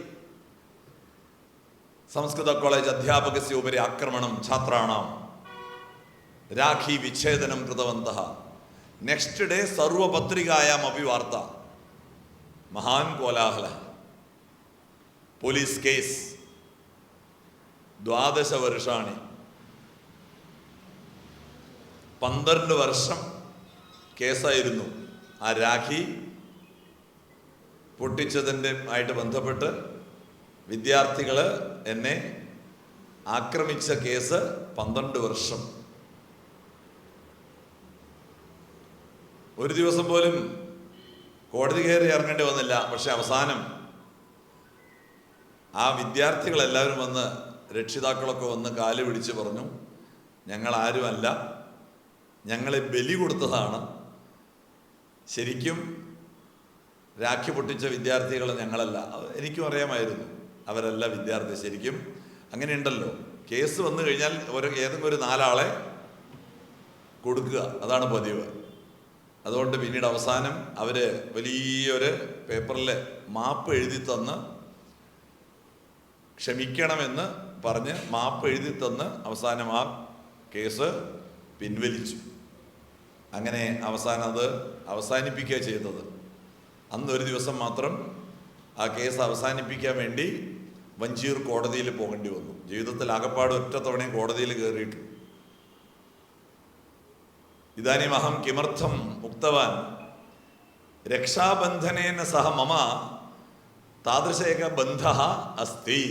സംസ്കൃത കോളേജ് അധ്യാപകस्य ഉപരി ആക്രമണം ഛാത്രാണാം രാഖി വിച്ഛേദനം കൃതവന്തः. നെക്സ്റ്റ് ഡേ സർവപത്രികായാം അപി വാർത്ത. മഹാൻ കോലാഹല. പോലീസ് കേസ് 12 വർഷാണി 12 വർഷം കേസായിരുന്നു. ആ രാഖി പൊട്ടിച്ചതിൻ്റെ ആയിട്ട് ബന്ധപ്പെട്ട് വിദ്യാർത്ഥികൾ എന്നെ ആക്രമിച്ച കേസ് 12 വർഷം. ഒരു ദിവസം പോലും കോടതി കയറി ഇറങ്ങേണ്ടി വന്നില്ല. പക്ഷെ അവസാനം ആ വിദ്യാർത്ഥികളെല്ലാവരും വന്ന്, രക്ഷിതാക്കളൊക്കെ വന്ന് കാല് പിടിച്ച് പറഞ്ഞു, ഞങ്ങളാരുമല്ല, ഞങ്ങളെ ബലി കൊടുത്തതാണ്. ശരിക്കും രാഖി പൊട്ടിച്ച വിദ്യാർത്ഥികൾ ഞങ്ങളല്ല. എനിക്കും അറിയാമായിരുന്നു അവരല്ല വിദ്യാർത്ഥി. ശരിക്കും അങ്ങനെയുണ്ടല്ലോ, കേസ് വന്നു കഴിഞ്ഞാൽ ഏതെങ്കിലും ഒരു 4 ആളെ കൊടുക്കുക, അതാണ് പതിവ്. അതുകൊണ്ട് പിന്നീട് അവസാനം അവർ വലിയൊരു പേപ്പറിൽ മാപ്പ് എഴുതി തന്ന്, ക്ഷമിക്കണമെന്ന് പറഞ്ഞ് മാപ്പ് എഴുതി തന്ന് അവസാനം ആ കേസ് പിൻവലിച്ചു. അങ്ങനെ അവസാനം അത് അവസാനിപ്പിക്കുക ചെയ്തത്. അന്ന് ഒരു ദിവസം മാത്രം ആ കേസ് അവസാനിപ്പിക്കാൻ വേണ്ടി വഞ്ചിയൂർ കോടതിയിൽ പോകേണ്ടി വന്നു. ജീവിതത്തിൽ ആകപ്പാട് ഒറ്റ തവണയും കോടതിയിൽ കയറിയിട്ടു. ഇതാനും അഹം കിമർത്ഥം ഉക്തവാൻ രക്ഷാബന്ധനേന സഹ മമ താദൃശേക ബന്ധഃ അസ്തി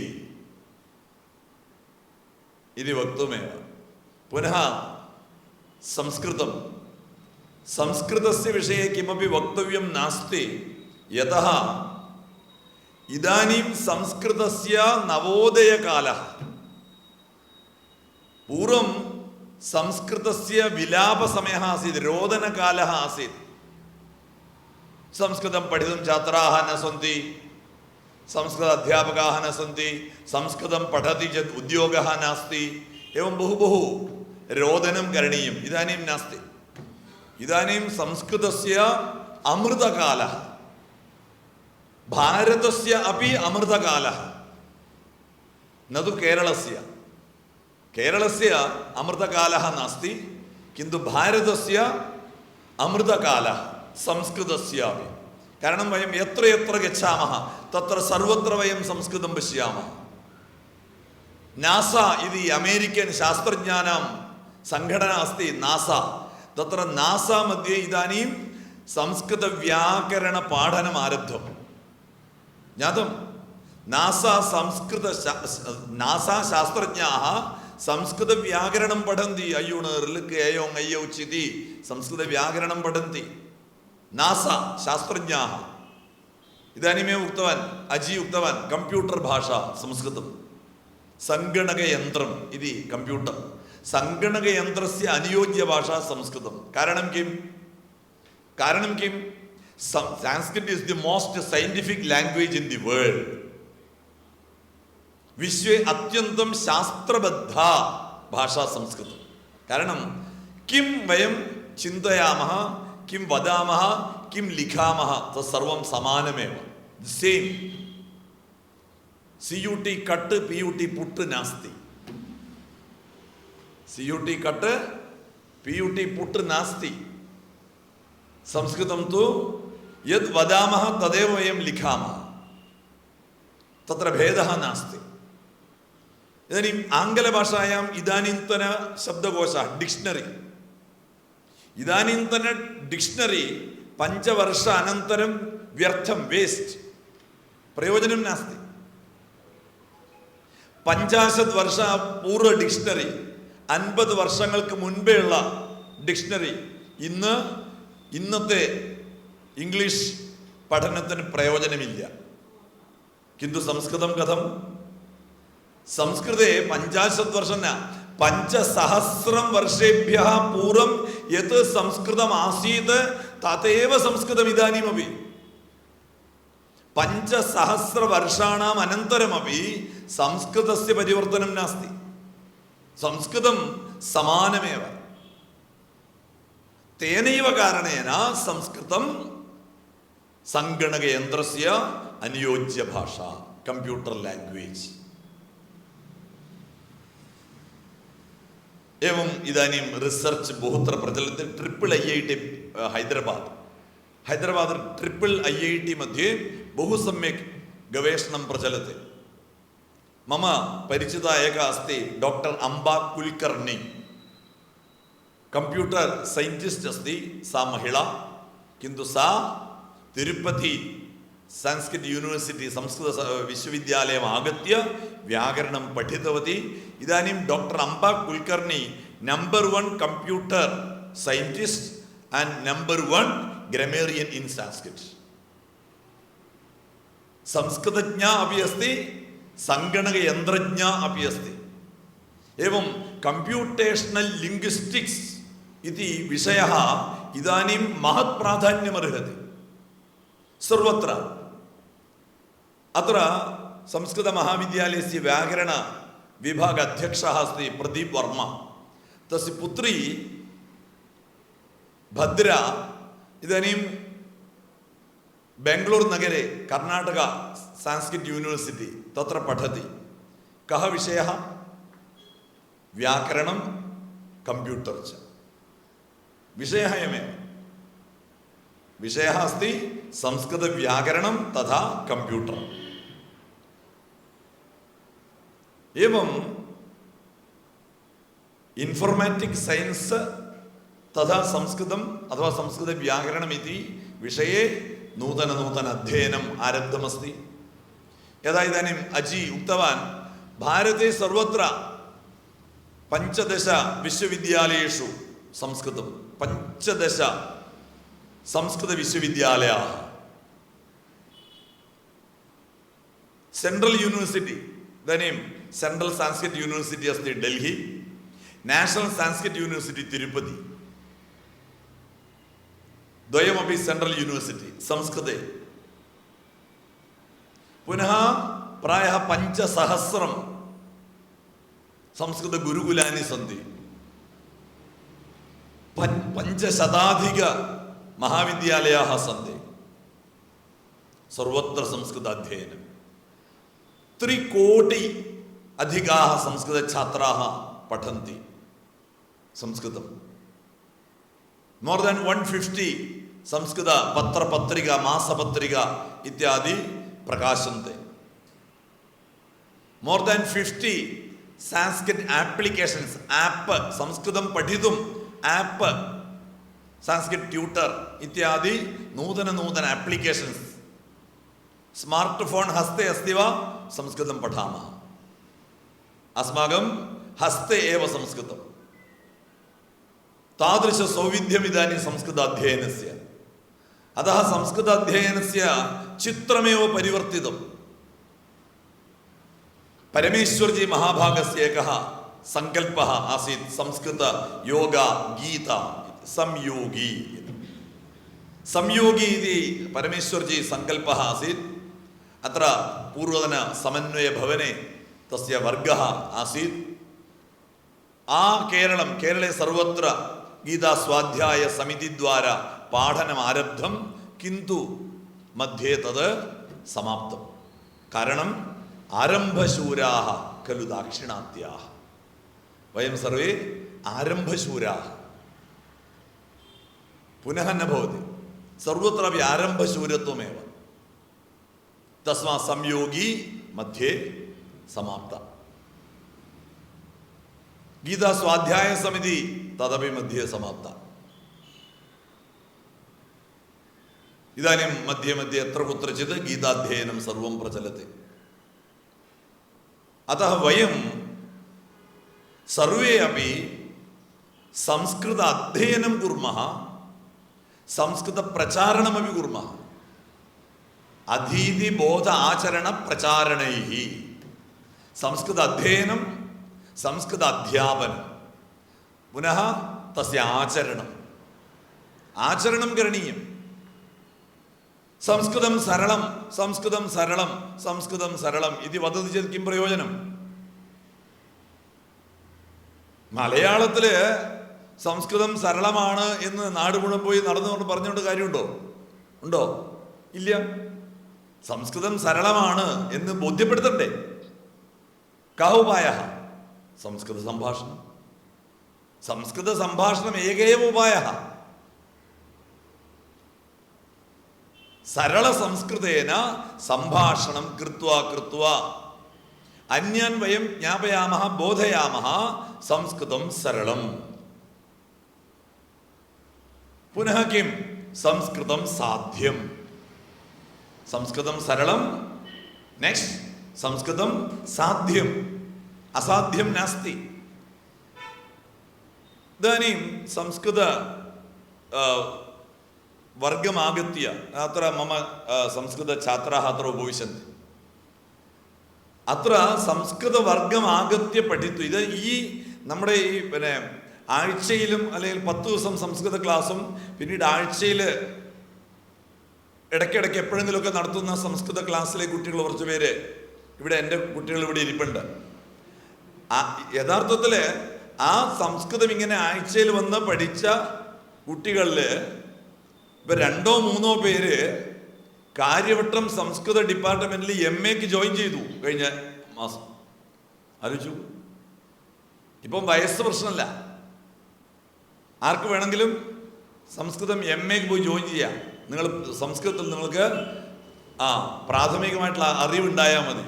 ഇതി വക്തുമേവ. പുനഃ സംസ്കൃതം. സംസ്കൃതസ്യ വിഷയെ കിമപി വക്തവ്യം നാസ്തി. യതഃ ഇദാനീം സംസ്കൃതസ്യ നവോദയകാലഃ. പൂർവം സംസ്കൃതസ്യ വിലാപസമയः ആസീത്, രോദനകാലः ആസീത്. സംസ്കൃതം പഠിതും ഛാത്രാः ന സന്തി, സംസ്കൃത അധ്യാപകാः ന സന്തി, സംസ്കൃതം പഠതി ചേത് ഉദ്യോഗः നാസ്തി. एवं बहु बहु रोदनं करणीयम्. इदानीं नास्ति. इदानीं संस्कृतस्य अमृतकालः, भारतस्य अपि अमृतकालः, न तु केरलस्य. केरलस्य अमृतकालः नास्ति, किन्तु भारतस्य अमृतकालः संस्कृतस्यापि. कारणं वयं यत्र यत्र गच्छामः तत्र सर्वत्र वयं संस्कृतं पश्यामः. नासा इति अमेरिकन् शास्त्रज्ञानां संघटना अस्ति नासा. तत्र नासा मध्ये इदानीं संस्कृतव्याकरणपाठनम् आरब्धं. ज्ञातं? नासा शास्त्रज्ञाः संस्कृतव्याकरणं पठन्ति. अयुण् ऋक् अयोङ् अयौच् इति संस्कृतव्याकरणं पठन्ति नासा शास्त्रज्ञाः. इदानीमेव उक्तवान्, अजि उक्तवान्, कम्प्यूटर् भाषा संस्कृतं. सङ्गणकयन्त्रम् इति कम्प्यूटर्. सङ्गणकयन्त्रस्य अनुयोज्यभाषा संस्कृतं. कारणं किं? कारणं किं? Sanskrit is the most scientific language in the world. विश्वे अत्यन्तं शास्त्रबद्धा भाषा संस्कृतं. कारणं किं वयं चिन्तयामः, किं वदामः, किं लिखामः तत्सर्वं समानमेव, same. CUT cut PUT put नास्ति. CUT कट् PUT पुट् नास्ति. संस्कृतं तु यद् वदामः तदेव वयं लिखामः, तत्र भेदः नास्ति. इदानीम् आङ्ग्लभाषायाम् इदानीन्तन शब्दकोशः डिक्शनरी. इदानीन्तन डिक्शनरी 5 वर्ष अनन्तरं व्यर्थं, वेस्ट्, प्रयोजनं नास्ति. 50 വർഷ പൂർവ്വ ഡിക്ഷണറി 50 വർഷങ്ങൾക്ക് മുൻപേ ഉള്ള ഡിക്ഷണറി ഇന്നത്തെ ഇംഗ്ലീഷ് പഠനത്തിന് പ്രയോജനമില്ല. കിന്തു സംസ്കൃതം കഥം സംസ്കൃതേ 50 വർഷം 5,000 വർഷേഭ്യः പൂർവം യത് സംസ്കൃതം ആസീത് തതേവ സംസ്കൃതം ഇദാനീമപി 5,000 വർഷാണാം അനന്തരമപി സംസ്കൃതസ്യ പരിവർത്തനം നാസ്തി. സംസ്കൃതം സമാനമേവ. തേനൈവ കാരണേന സംസ്കൃതം സംഗണകയന്ത്രസ്യ അനുയോജ്യ ഭാഷ, കമ്പ്യൂട്ടർ ലാംഗ്വേജ്. एवं इदानीं रिसर्च बहुत्र प्रचलति. Triple IIT Hyderabad triple IIT मध्ये बहु सम्यक् गवेषणं प्रचलति. मम परिचिता एका अस्ति doctor Amba Kulkarni, computer scientist अस्ति. सा महिला, किन्तु सा तिरुपति संस्कृत यूनिवर्सिटी संस्कृत विश्वविद्यालयम् आगत्य व्याकरणं पठितवती. इदानीं doctor Amba Kulkarni number 1 computer scientist and number 1 grammarian in Sanskrit. संस्कृतज्ञा अपि अस्ति, संगणकयन्त्रज्ञा अपि अस्ति. एवं कंप्यूटेशनल लिंग्विस्टिक्स इति विषयः इदानीं महत् प्राधान्यमर्हति सर्वत्र. अत्र संस्कृत महाविद्यालयस्य व्याकरण विभाग अध्यक्षः अस्ति प्रदीप वर्मा. तस्य पुत्री भद्रा इदानीं बेंगलूरु नगरे कर्नाटक संस्कृत यूनिवर्सिटी तत्र पठति. कः विषयः? व्याकरणं कंप्यूटर च. विषयः अयमेव. विषयः अस्ति संस्कृत व्याकरणं तथा कंप्यूटर. एवं इन्फॉर्मेटिक्स साइंस तथा संस्कृतम् अथवा संस्कृत व्याकरणम् इति विषये नूतन अध्ययनम् आरब्धमस्ति. यदा इदानीम् अजि उक्तवान्, भारते सर्वत्र 15 विश्वविद्यालयेषु संस्कृतं 15 संस्कृत विश्वविद्यालयाः. सेंट्रल यूनिवर्सिटी इदानीं सेंट्रल संस्कृत यूनिवर्सिटी अस्ति डेल्ही, नेशनल संस्कृत यूनिवर्सिटी तिरुपति, द्वयमपि सेंट्रल यूनिवर्सिटी संस्कृते. पुनः प्रायः 5,000 संस्कृत गुरुकुलानि सन्ति. 500 महाविद्यालयाः सन्ति. सर्वत्र संस्कृत अध्ययनं. 3 कोटि अधिकाः संस्कृत छात्राः पठन्ति संस्कृतं. मोर देन 150 संस्कृत पत्रपत्रिका मासपत्रिका इत्यादि प्रकाशन्ते. More than 50 Sanskrit applications app संस्कृतं पठितुं ऐप संस्कृत ट्यूटर इत्यादि नूतन एप्लिकेशन्स. स्मार्ट्फोन हस्ते अस्ति वा संस्कृतं पठामः. अस्माकं हस्ते एव संस्कृतं. तादृश सौविध्यम् इदानीं संस्कृत अध्ययनस्य. अतः संस्कृत अध्ययनस्य चित्रमेव परिवर्तितं. परमेश्वरजी महाभागस्य एकः संकल्पः आसीत्, संस्कृत योगा गीता संयोगी. संयोगी इति परमेश्वरजी संकल्पः आसीत्. अत्र पूर्वतन समन्वय भवने तस्य वर्गः आसीत्. केरळे सर्वत्र गीता स्वाध्याय समिति द्वारा पाठनम् आरब्धं, किन्तु मध्ये तद् समाप्तं. कारणम् आरम्भशूराः खलु दाक्षिणात्याः. वयं सर्वे आरम्भशूराः. पुनः न भवति. सर्वत्रापि आरम्भशूरत्वमेव. तस्मात् संयोगी मध्ये समाप्ता. गीता स्वाध्याय समिति तदपि मध्ये समाप्ता. इदानीं मध्ये मध्ये यत्र कुत्रचित् गीताध्ययनं सर्वं प्रचलति. अतः वयं सर्वे अपि സംസ്കൃത അധ്യയനം കുർമഃ സംസ്കൃത പ്രചാരണമപി കുർമഃ അധീതി ബോധ ആചരണ പ്രചാരണൈഹി. സംസ്കൃത അധ്യയനം, സംസ്കൃത അധ്യാപനം, പുനഃ തസ്യ ആചരണം. ആചരണം കരണീയം. സംസ്കൃതം സരളം, സംസ്കൃതം സരളം, സംസ്കൃതം സരളം ഇതി വദതി ചേത് കിം പ്രയോജനം? മലയാളത്തില് സംസ്കൃതം സരളമാണ് എന്ന് നാട് മുഴുവൻ പോയി നടന്നുകൊണ്ട് പറഞ്ഞുകൊണ്ട് കാര്യമുണ്ടോ? ഉണ്ടോ? ഇല്ല. സംസ്കൃതം സരളമാണ് എന്ന് ബോധ്യപ്പെടുത്തണ്ടേ? കാവുപായ സംസ്കൃത സംഭാഷണം. സംസ്കൃത സംഭാഷണം ഏകേവ ഉപായ. സരള സംസ്കൃതേന സംഭാഷണം കൃത്വാ കൃത്വാ അന്യാൻ വയം ജ്ഞാപയാമഹ ബോധയാമഹ സംസ്കൃതം സരളം. പുനഃ കിം സംസ്കൃതം സാധ്യം. സംസ്കൃതം സരളം, നെക്സ്റ്റ് സംസ്കൃതം സാധ്യം. അസാധ്യം നാസ്തി. ഇതാനും സംസ്കൃത വർഗമാഗത്യ അത്ര മമ സംസ്കൃത ഛാത്രാः അത്ര ഉപവിശന്തി. അത്ര സംസ്കൃത വർഗമാഗത്യ പഠിത്തു. ഇത് ഈ നമ്മുടെ ഈ പിന്നെ ആഴ്ചയിലും അല്ലെങ്കിൽ 10 ദിവസം സംസ്കൃത ക്ലാസ്സും പിന്നീട് ആഴ്ചയിൽ ഇടയ്ക്കിടയ്ക്ക് എപ്പോഴെങ്കിലുമൊക്കെ നടത്തുന്ന സംസ്കൃത ക്ലാസ്സിലെ കുട്ടികൾ കുറച്ച് പേര് ഇവിടെ, എൻ്റെ കുട്ടികൾ ഇവിടെ ഇരിപ്പുണ്ട്. യഥാർത്ഥത്തിൽ ആ സംസ്കൃതം ഇങ്ങനെ ആഴ്ചയിൽ വന്ന് പഠിച്ച കുട്ടികളിൽ ഇപ്പൊ 2-3 പേര് കാര്യവട്ടം സംസ്കൃത ഡിപ്പാർട്ട്മെന്റിൽ MAക്ക് ജോയിൻ ചെയ്തു കഴിഞ്ഞ മാസം. ആലോചിച്ചു. ഇപ്പം വയസ്സ് പ്രശ്നമല്ല. ആർക്ക് വേണമെങ്കിലും സംസ്കൃതം MAക്ക് പോയി ജോയിൻ ചെയ്യാം. നിങ്ങൾ സംസ്കൃതത്തിൽ നിങ്ങൾക്ക് പ്രാഥമികമായിട്ടുള്ള അറിവുണ്ടായാൽ മതി.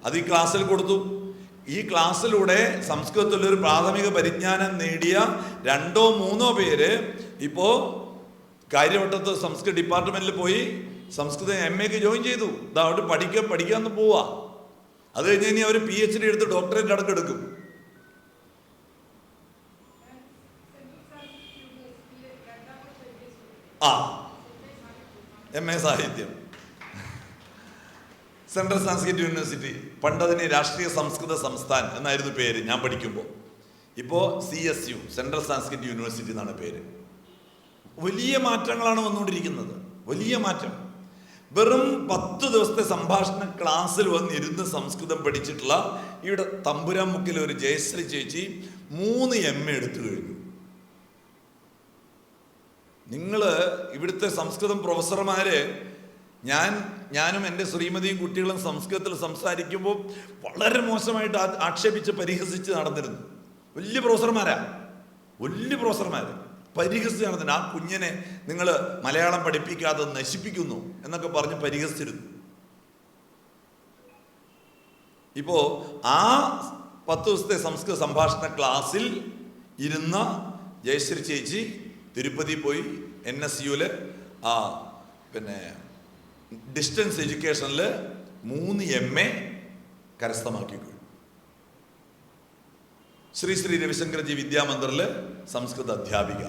അത് ഈ ക്ലാസ്സിൽ കൊടുത്തു. ഈ ക്ലാസ്സിലൂടെ സംസ്കൃതത്തിലൊരു പ്രാഥമിക പരിജ്ഞാനം നേടിയ 2-3 പേര് ഇപ്പോൾ കാര്യവട്ടത്ത് സംസ്കൃത ഡിപ്പാർട്ട്മെന്റിൽ പോയി സംസ്കൃതം MAക്ക് ജോയിൻ ചെയ്തു. ഇതാ അവിടെ പഠിക്കാന്ന് പോവാ. അത് കഴിഞ്ഞ് ഇനി അവർ PhD എടുത്ത് ഡോക്ടറേറ്റ് അടക്കം എടുക്കും. MA സാഹിത്യം, സെൻട്രൽ സാൻസ്ക്രിറ്റ് യൂണിവേഴ്സിറ്റി. പണ്ടതിന് രാഷ്ട്രീയ സംസ്കൃത സംസ്ഥാൻ എന്നായിരുന്നു പേര് ഞാൻ പഠിക്കുമ്പോൾ. ഇപ്പോൾ CSU, സെൻട്രൽ സാൻസ്ക്രിറ്റ് യൂണിവേഴ്സിറ്റി എന്നാണ് പേര്. വലിയ മാറ്റങ്ങളാണ് വന്നുകൊണ്ടിരിക്കുന്നത്. വലിയ മാറ്റം. വെറും 10 ദിവസത്തെ സംഭാഷണ ക്ലാസ്സിൽ വന്നിരുന്ന് സംസ്കൃതം പഠിച്ചിട്ടുള്ള ഇവിടെ തമ്പുരാമുക്കിലെ ഒരു ജയശ്രീ ചേച്ചി 3 MA എടുത്തു കഴിഞ്ഞു. നിങ്ങൾ ഇവിടുത്തെ സംസ്കൃതം പ്രൊഫസർമാര്, ഞാനും എൻ്റെ ശ്രീമതിയും കുട്ടികളും സംസ്കൃതത്തിൽ സംസാരിക്കുമ്പോൾ വളരെ മോശമായിട്ട് ആക്ഷേപിച്ച് പരിഹസിച്ച് നടന്നിരുന്നു. വലിയ പ്രൊഫസർമാരാ, പരിഹസിച്ച് നടന്നിരുന്നു. ആ കുഞ്ഞിനെ നിങ്ങൾ മലയാളം പഠിപ്പിക്കാതെ നശിപ്പിക്കുന്നു എന്നൊക്കെ പറഞ്ഞ് പരിഹസിച്ചിരുന്നു. ഇപ്പോ ആ 10 ദിവസത്തെ സംസ്കൃത സംഭാഷണ ക്ലാസ്സിൽ ഇരുന്ന ജയശ്രീ ചേച്ചി തിരുപ്പതി പോയി NSUല് പിന്നെ ഡിസ്റ്റൻസ് എഡ്യൂക്കേഷനിൽ 3 MA കരസ്ഥമാക്കി. ശ്രീ രവിശങ്കർജി വിദ്യാമന്ദിറിൽ സംസ്കൃത അധ്യാപിക.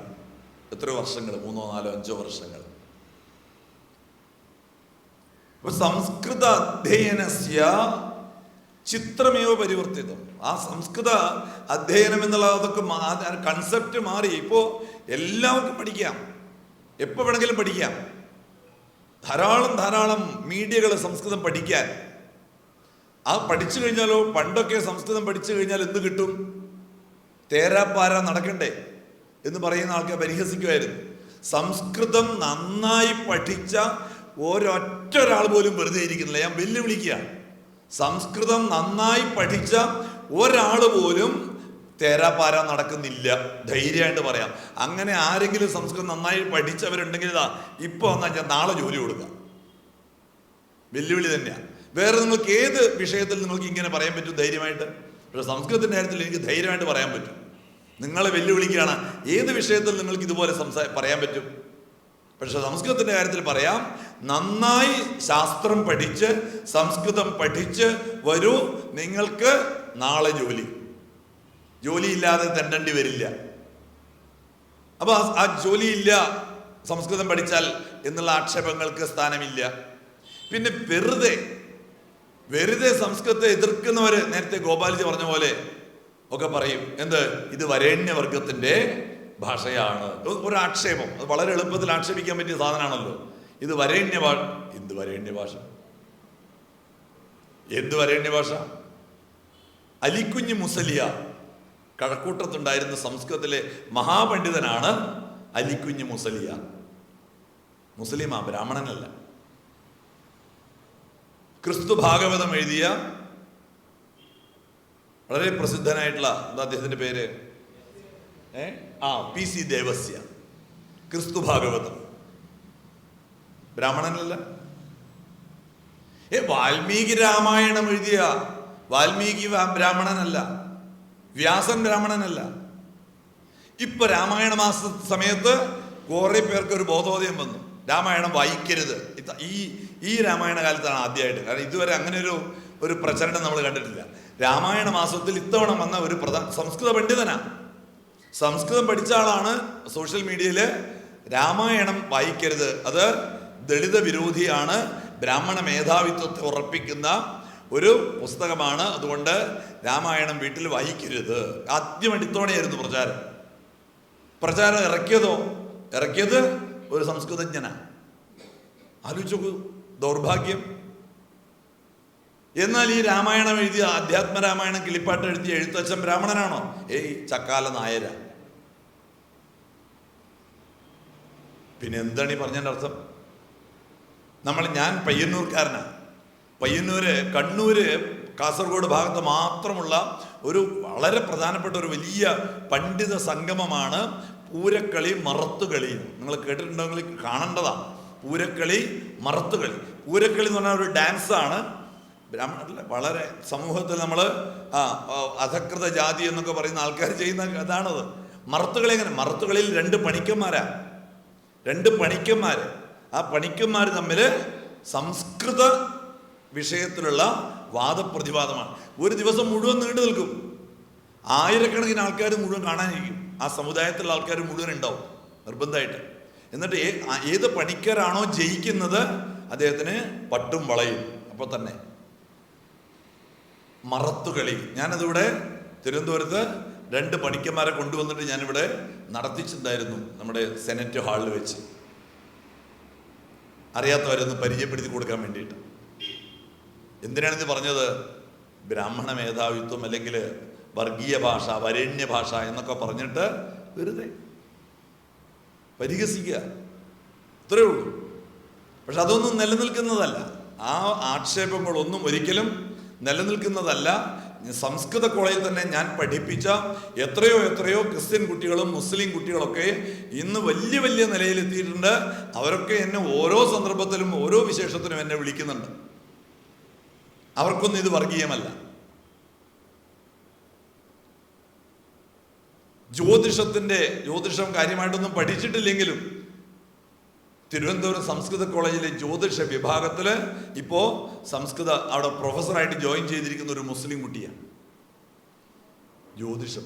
എത്രയോ വർഷങ്ങൾ, 3, 4, 5 വർഷങ്ങൾ. സംസ്കൃത അധ്യയനസ്യ ചിത്രമേവ പരിവർത്തിതം. ആ സംസ്കൃത അധ്യയനം എന്നുള്ള അതൊക്കെ കൺസെപ്റ്റ് മാറി. ഇപ്പോൾ എല്ലാവർക്കും പഠിക്കാം, എപ്പോൾ വേണമെങ്കിലും പഠിക്കാം. ധാരാളം മീഡിയകൾ സംസ്കൃതം പഠിക്കാൻ. ആ പഠിച്ചു കഴിഞ്ഞാലോ, പണ്ടൊക്കെ സംസ്കൃതം പഠിച്ചു കഴിഞ്ഞാൽ എന്ത് കിട്ടും? തേരാപ്പാര നടക്കണ്ടേ എന്ന് പറയുന്ന ആൾക്കാർ പരിഹസിക്കുമായിരുന്നു. സംസ്കൃതം നന്നായി പഠിച്ച ഒരൊറ്റൊരാൾ പോലും വെറുതെ ഇരിക്കുന്നില്ല. ഞാൻ വെല്ലുവിളിക്കുകയാണ്. സംസ്കൃതം നന്നായി പഠിച്ച ഒരാൾ പോലും തേരാപ്പാര നടക്കുന്നില്ല, ധൈര്യമായിട്ട് പറയാം. അങ്ങനെ ആരെങ്കിലും സംസ്കൃതം നന്നായി പഠിച്ചവരുണ്ടെങ്കിൽ ഇപ്പോൾ വന്നാൽ ഞാൻ നാളെ ജോലി കൊടുക്കാം. വെല്ലുവിളി തന്നെയാണ്. വേറെ നിങ്ങൾക്ക് ഏത് വിഷയത്തിൽ നിങ്ങൾക്ക് ഇങ്ങനെ പറയാൻ പറ്റും ധൈര്യമായിട്ട്? പക്ഷെ സംസ്കൃതത്തിൻ്റെ കാര്യത്തിൽ എനിക്ക് ധൈര്യമായിട്ട് പറയാൻ പറ്റും. നിങ്ങളെ വെല്ലുവിളിക്കുകയാണ്. ഏത് വിഷയത്തിൽ നിങ്ങൾക്ക് ഇതുപോലെ പറയാൻ പറ്റും? പക്ഷെ സംസ്കൃതത്തിൻ്റെ കാര്യത്തിൽ പറയാം, നന്നായി ശാസ്ത്രം പഠിച്ച് സംസ്കൃതം പഠിച്ച് വരൂ, നിങ്ങൾക്ക് നാളെ ജോലിയില്ലാതെ തെണ്ടേണ്ടി വരില്ല. അപ്പൊ ആ ജോലിയില്ല സംസ്കൃതം പഠിച്ചാൽ എന്നുള്ള ആക്ഷേപങ്ങൾക്ക് സ്ഥാനമില്ല. പിന്നെ വെറുതെ സംസ്കൃതത്തെ എതിർക്കുന്നവര് നേരത്തെ ഗോപാൽജി പറഞ്ഞ പോലെ ഒക്കെ പറയും, എന്ത് ഇത് വരേണ്യവർഗത്തിന്റെ ഭാഷയാണ്, ഒരാക്ഷേപം. അത് വളരെ എളുപ്പത്തിൽ ആക്ഷേപിക്കാൻ പറ്റിയ സാധനമാണല്ലോ. ഇത് വരേണ്യ ഭാഷ. എന്ത് വരേണ്യ ഭാഷ? എന്ത് വരേണ്യ ഭാഷ? അലിക്കുഞ്ഞ് മുസലിയ കഴക്കൂട്ടത്തുണ്ടായിരുന്ന സംസ്കൃതത്തിലെ മഹാപണ്ഡിതനാണ് അലിക്കുഞ്ഞ് മുസലിയ. മുസ്ലിമാ, ബ്രാഹ്മണനല്ല. ക്രിസ്തു ഭാഗവതം എഴുതിയ വളരെ പ്രസിദ്ധനായിട്ടുള്ള, എന്താ അദ്ദേഹത്തിന്റെ പേര്? PC ദേവസ്യ. ക്രിസ്തു ഭാഗവതം ബ്രാഹ്മണനല്ല. വാൽമീകി രാമായണം എഴുതിയ വാൽമീകി ബ്രാഹ്മണനല്ല, വ്യാസൻ ബ്രാഹ്മണനല്ല. ഇപ്പൊ രാമായണ മാസ സമയത്ത് കുറെ പേർക്ക് ഒരു ബോധോദയം വന്നു, രാമായണം വായിക്കരുത്. ഈ രാമായണ കാലത്താണ് ആദ്യമായിട്ട്, കാരണം ഇതുവരെ അങ്ങനെ ഒരു പ്രചരണം നമ്മൾ കണ്ടിട്ടില്ല. രാമായണ മാസത്തിൽ ഇത്തവണ വന്ന ഒരു സംസ്കൃത പണ്ഡിതനാ, സംസ്കൃതം പഠിച്ച ആളാണ് സോഷ്യൽ മീഡിയയിൽ രാമായണം വായിക്കരുത്, അത് ദളിത വിരോധിയാണ്, ബ്രാഹ്മണ മേധാവിത്വത്തെ ഉറപ്പിക്കുന്ന ഒരു പുസ്തകമാണ്, അതുകൊണ്ട് രാമായണം വീട്ടിൽ വായിക്കരുത്. ആദ്യം ഇത്തവണയായിരുന്നു പ്രചാരം ഇറക്കിയത് ഒരു സംസ്കൃതജ്ഞനാ. ആലോചിച്ചു, ദൗർഭാഗ്യം. എന്നാൽ ഈ രാമായണം എഴുതിയ, അധ്യാത്മ രാമായണം കിളിപ്പാട്ട് എഴുതിയ എഴുത്തച്ഛൻ ബ്രാഹ്മണനാണോ? ചക്കാല നായര. പിന്നെ എന്താണ് ഈ പറഞ്ഞതിൻ്റെ അർത്ഥം? ഞാൻ പയ്യന്നൂർക്കാരനാണ്. പയ്യന്നൂര്, കണ്ണൂര്, കാസർഗോഡ് ഭാഗത്ത് മാത്രമുള്ള ഒരു വളരെ പ്രധാനപ്പെട്ട ഒരു വലിയ പണ്ഡിത സംഗമമാണ് പൂരക്കളി, മറത്തുകളി. നിങ്ങൾ കേട്ടിട്ടുണ്ടെങ്കിൽ കാണേണ്ടതാണ്. പൂരക്കളി, മറത്തുകളി. പൂരക്കളി എന്ന് പറഞ്ഞാൽ ഒരു ഡാൻസാണ്. ബ്രാഹ്മണല്ല, വളരെ സമൂഹത്തിൽ നമ്മൾ അധകൃത ജാതി എന്നൊക്കെ പറയുന്ന ആൾക്കാർ ചെയ്യുന്ന അതാണത്. മറത്തുകളി എങ്ങനെ? മറത്തുകളിൽ രണ്ട് പണിക്കന്മാര്. ആ പണിക്കന്മാർ തമ്മിൽ സംസ്കൃത വിഷയത്തിലുള്ള വാദപ്രതിവാദമാണ്. ഒരു ദിവസം മുഴുവൻ നീണ്ടു നിൽക്കും. ആയിരക്കണക്കിന് ആൾക്കാർ മുഴുവൻ കാണാനിരിക്കും. ആ സമുദായത്തിലുള്ള ആൾക്കാർ മുഴുവൻ ഉണ്ടാവും നിർബന്ധമായിട്ട്. എന്നിട്ട് ഏത് പണിക്കാരാണോ ജയിക്കുന്നത് അദ്ദേഹത്തിന് പട്ടും വളയും. അപ്പോൾ തന്നെ മറത്തുകളി. ഞാനതിവിടെ തിരുവനന്തപുരത്ത് 2 പണിക്കന്മാരെ കൊണ്ടുവന്നിട്ട് ഞാനിവിടെ നടത്തിച്ചിട്ടുണ്ടായിരുന്നു, നമ്മുടെ സെനറ്റ് ഹാളിൽ വെച്ച്. അറിയാത്തവരൊന്ന് പരിചയപ്പെടുത്തി കൊടുക്കാൻ വേണ്ടിയിട്ട്. എന്തിനാണിത് പറഞ്ഞത്? ബ്രാഹ്മണ മേധാവിത്വം അല്ലെങ്കിൽ വർഗീയ ഭാഷ, വരേണ്യ ഭാഷ എന്നൊക്കെ പറഞ്ഞിട്ട് വെറുതെ പരിഹസിക്കുക, ഇത്രയേ ഉള്ളൂ. പക്ഷെ അതൊന്നും നിലനിൽക്കുന്നതല്ല. ആ ആക്ഷേപങ്ങളൊന്നും ഒരിക്കലും നിലനിൽക്കുന്നതല്ല. സംസ്കൃത കോളേജിൽ തന്നെ ഞാൻ പഠിപ്പിച്ച എത്രയോ ക്രിസ്ത്യൻ കുട്ടികളും മുസ്ലിം കുട്ടികളൊക്കെ ഇന്ന് വലിയ വലിയ നിലയിലെത്തിയിട്ടുണ്ട്. അവരൊക്കെ എന്നെ ഓരോ സന്ദർഭത്തിലും ഓരോ വിശേഷത്തിനും എന്നെ വിളിക്കുന്നുണ്ട്. അവർക്കൊന്നും ഇത് വർഗീയമല്ല. ജ്യോതിഷം കാര്യമായിട്ടൊന്നും പഠിച്ചിട്ടില്ലെങ്കിലും തിരുവനന്തപുരം സംസ്കൃത കോളേജിലെ ജ്യോതിഷ വിഭാഗത്തിൽ ഇപ്പോൾ അവിടെ പ്രൊഫസറായിട്ട് ജോയിൻ ചെയ്തിരിക്കുന്ന ഒരു മുസ്ലിം കുട്ടിയാണ്. ജ്യോതിഷം.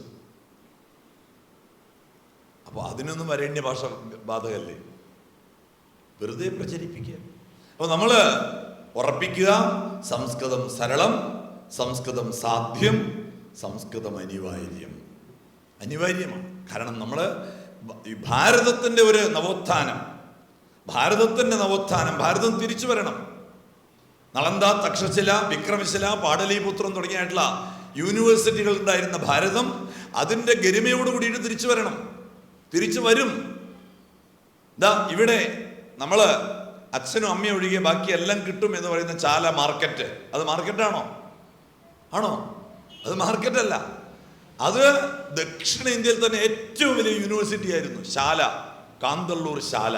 അപ്പോൾ അതിനൊന്നും വരേണ്യ ഭാഷ ബാധകല്ലേ? വെറുതെ പ്രചരിപ്പിക്കുക. അപ്പോൾ നമ്മൾ ഉറപ്പിക്കുക, സംസ്കൃതം സരളം, സംസ്കൃതം സാധ്യം, സംസ്കൃതം അനിവാര്യമാണ്. കാരണം നമ്മൾ ഭാരതത്തിൻ്റെ ഒരു നവോത്ഥാനം, ഭാരതം തിരിച്ചു വരണം. നളന്ദ, തക്ഷശില, വിക്രമശില, പാടലീപുത്രം തുടങ്ങിയായിട്ടുള്ള യൂണിവേഴ്സിറ്റികൾ ഉണ്ടായിരുന്ന ഭാരതം അതിൻ്റെ ഗരിമയോട് കൂടിയിട്ട് തിരിച്ചു വരും. ഇവിടെ നമ്മൾ അച്ഛനും അമ്മയും ഒഴികെ ബാക്കി എല്ലാം കിട്ടും എന്ന് പറയുന്ന ചാല മാർക്കറ്റ്, അത് മാർക്കറ്റാണോ? അത് മാർക്കറ്റല്ല. അത് ദക്ഷിണേന്ത്യയിൽ തന്നെ ഏറ്റവും വലിയ യൂണിവേഴ്സിറ്റി ആയിരുന്നു ശാല, കാന്തല്ലൂർ ശാല.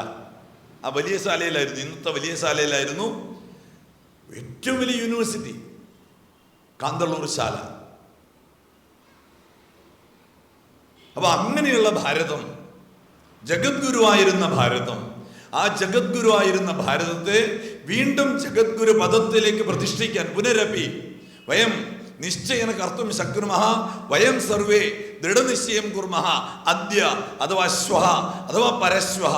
ആ വലിയ ശാലയിലായിരുന്നു, ഇന്നത്തെ വലിയ ശാലയിലായിരുന്നു ഏറ്റവും വലിയ യൂണിവേഴ്സിറ്റി, കാന്തല്ലൂർ ശാല. അപ്പൊ അങ്ങനെയുള്ള ഭാരതം, ജഗദ്ഗുരുവായിരുന്ന ഭാരതം, ആ ജഗദ്ഗുരുവായിരുന്ന ഭാരതത്തെ വീണ്ടും ജഗദ്ഗുരു പദത്തിലേക്ക് പ്രതിഷ്ഠിക്കാൻ പുനരപ്പി വയം നിശ്ചയേന കർത്തും ശക്നുമഃ വയം സർവേ ദൃഢനിശ്ചയം കുർമഃ അദ്യ അഥവാ ശ്വഃ അഥവാ പരശ്വഃ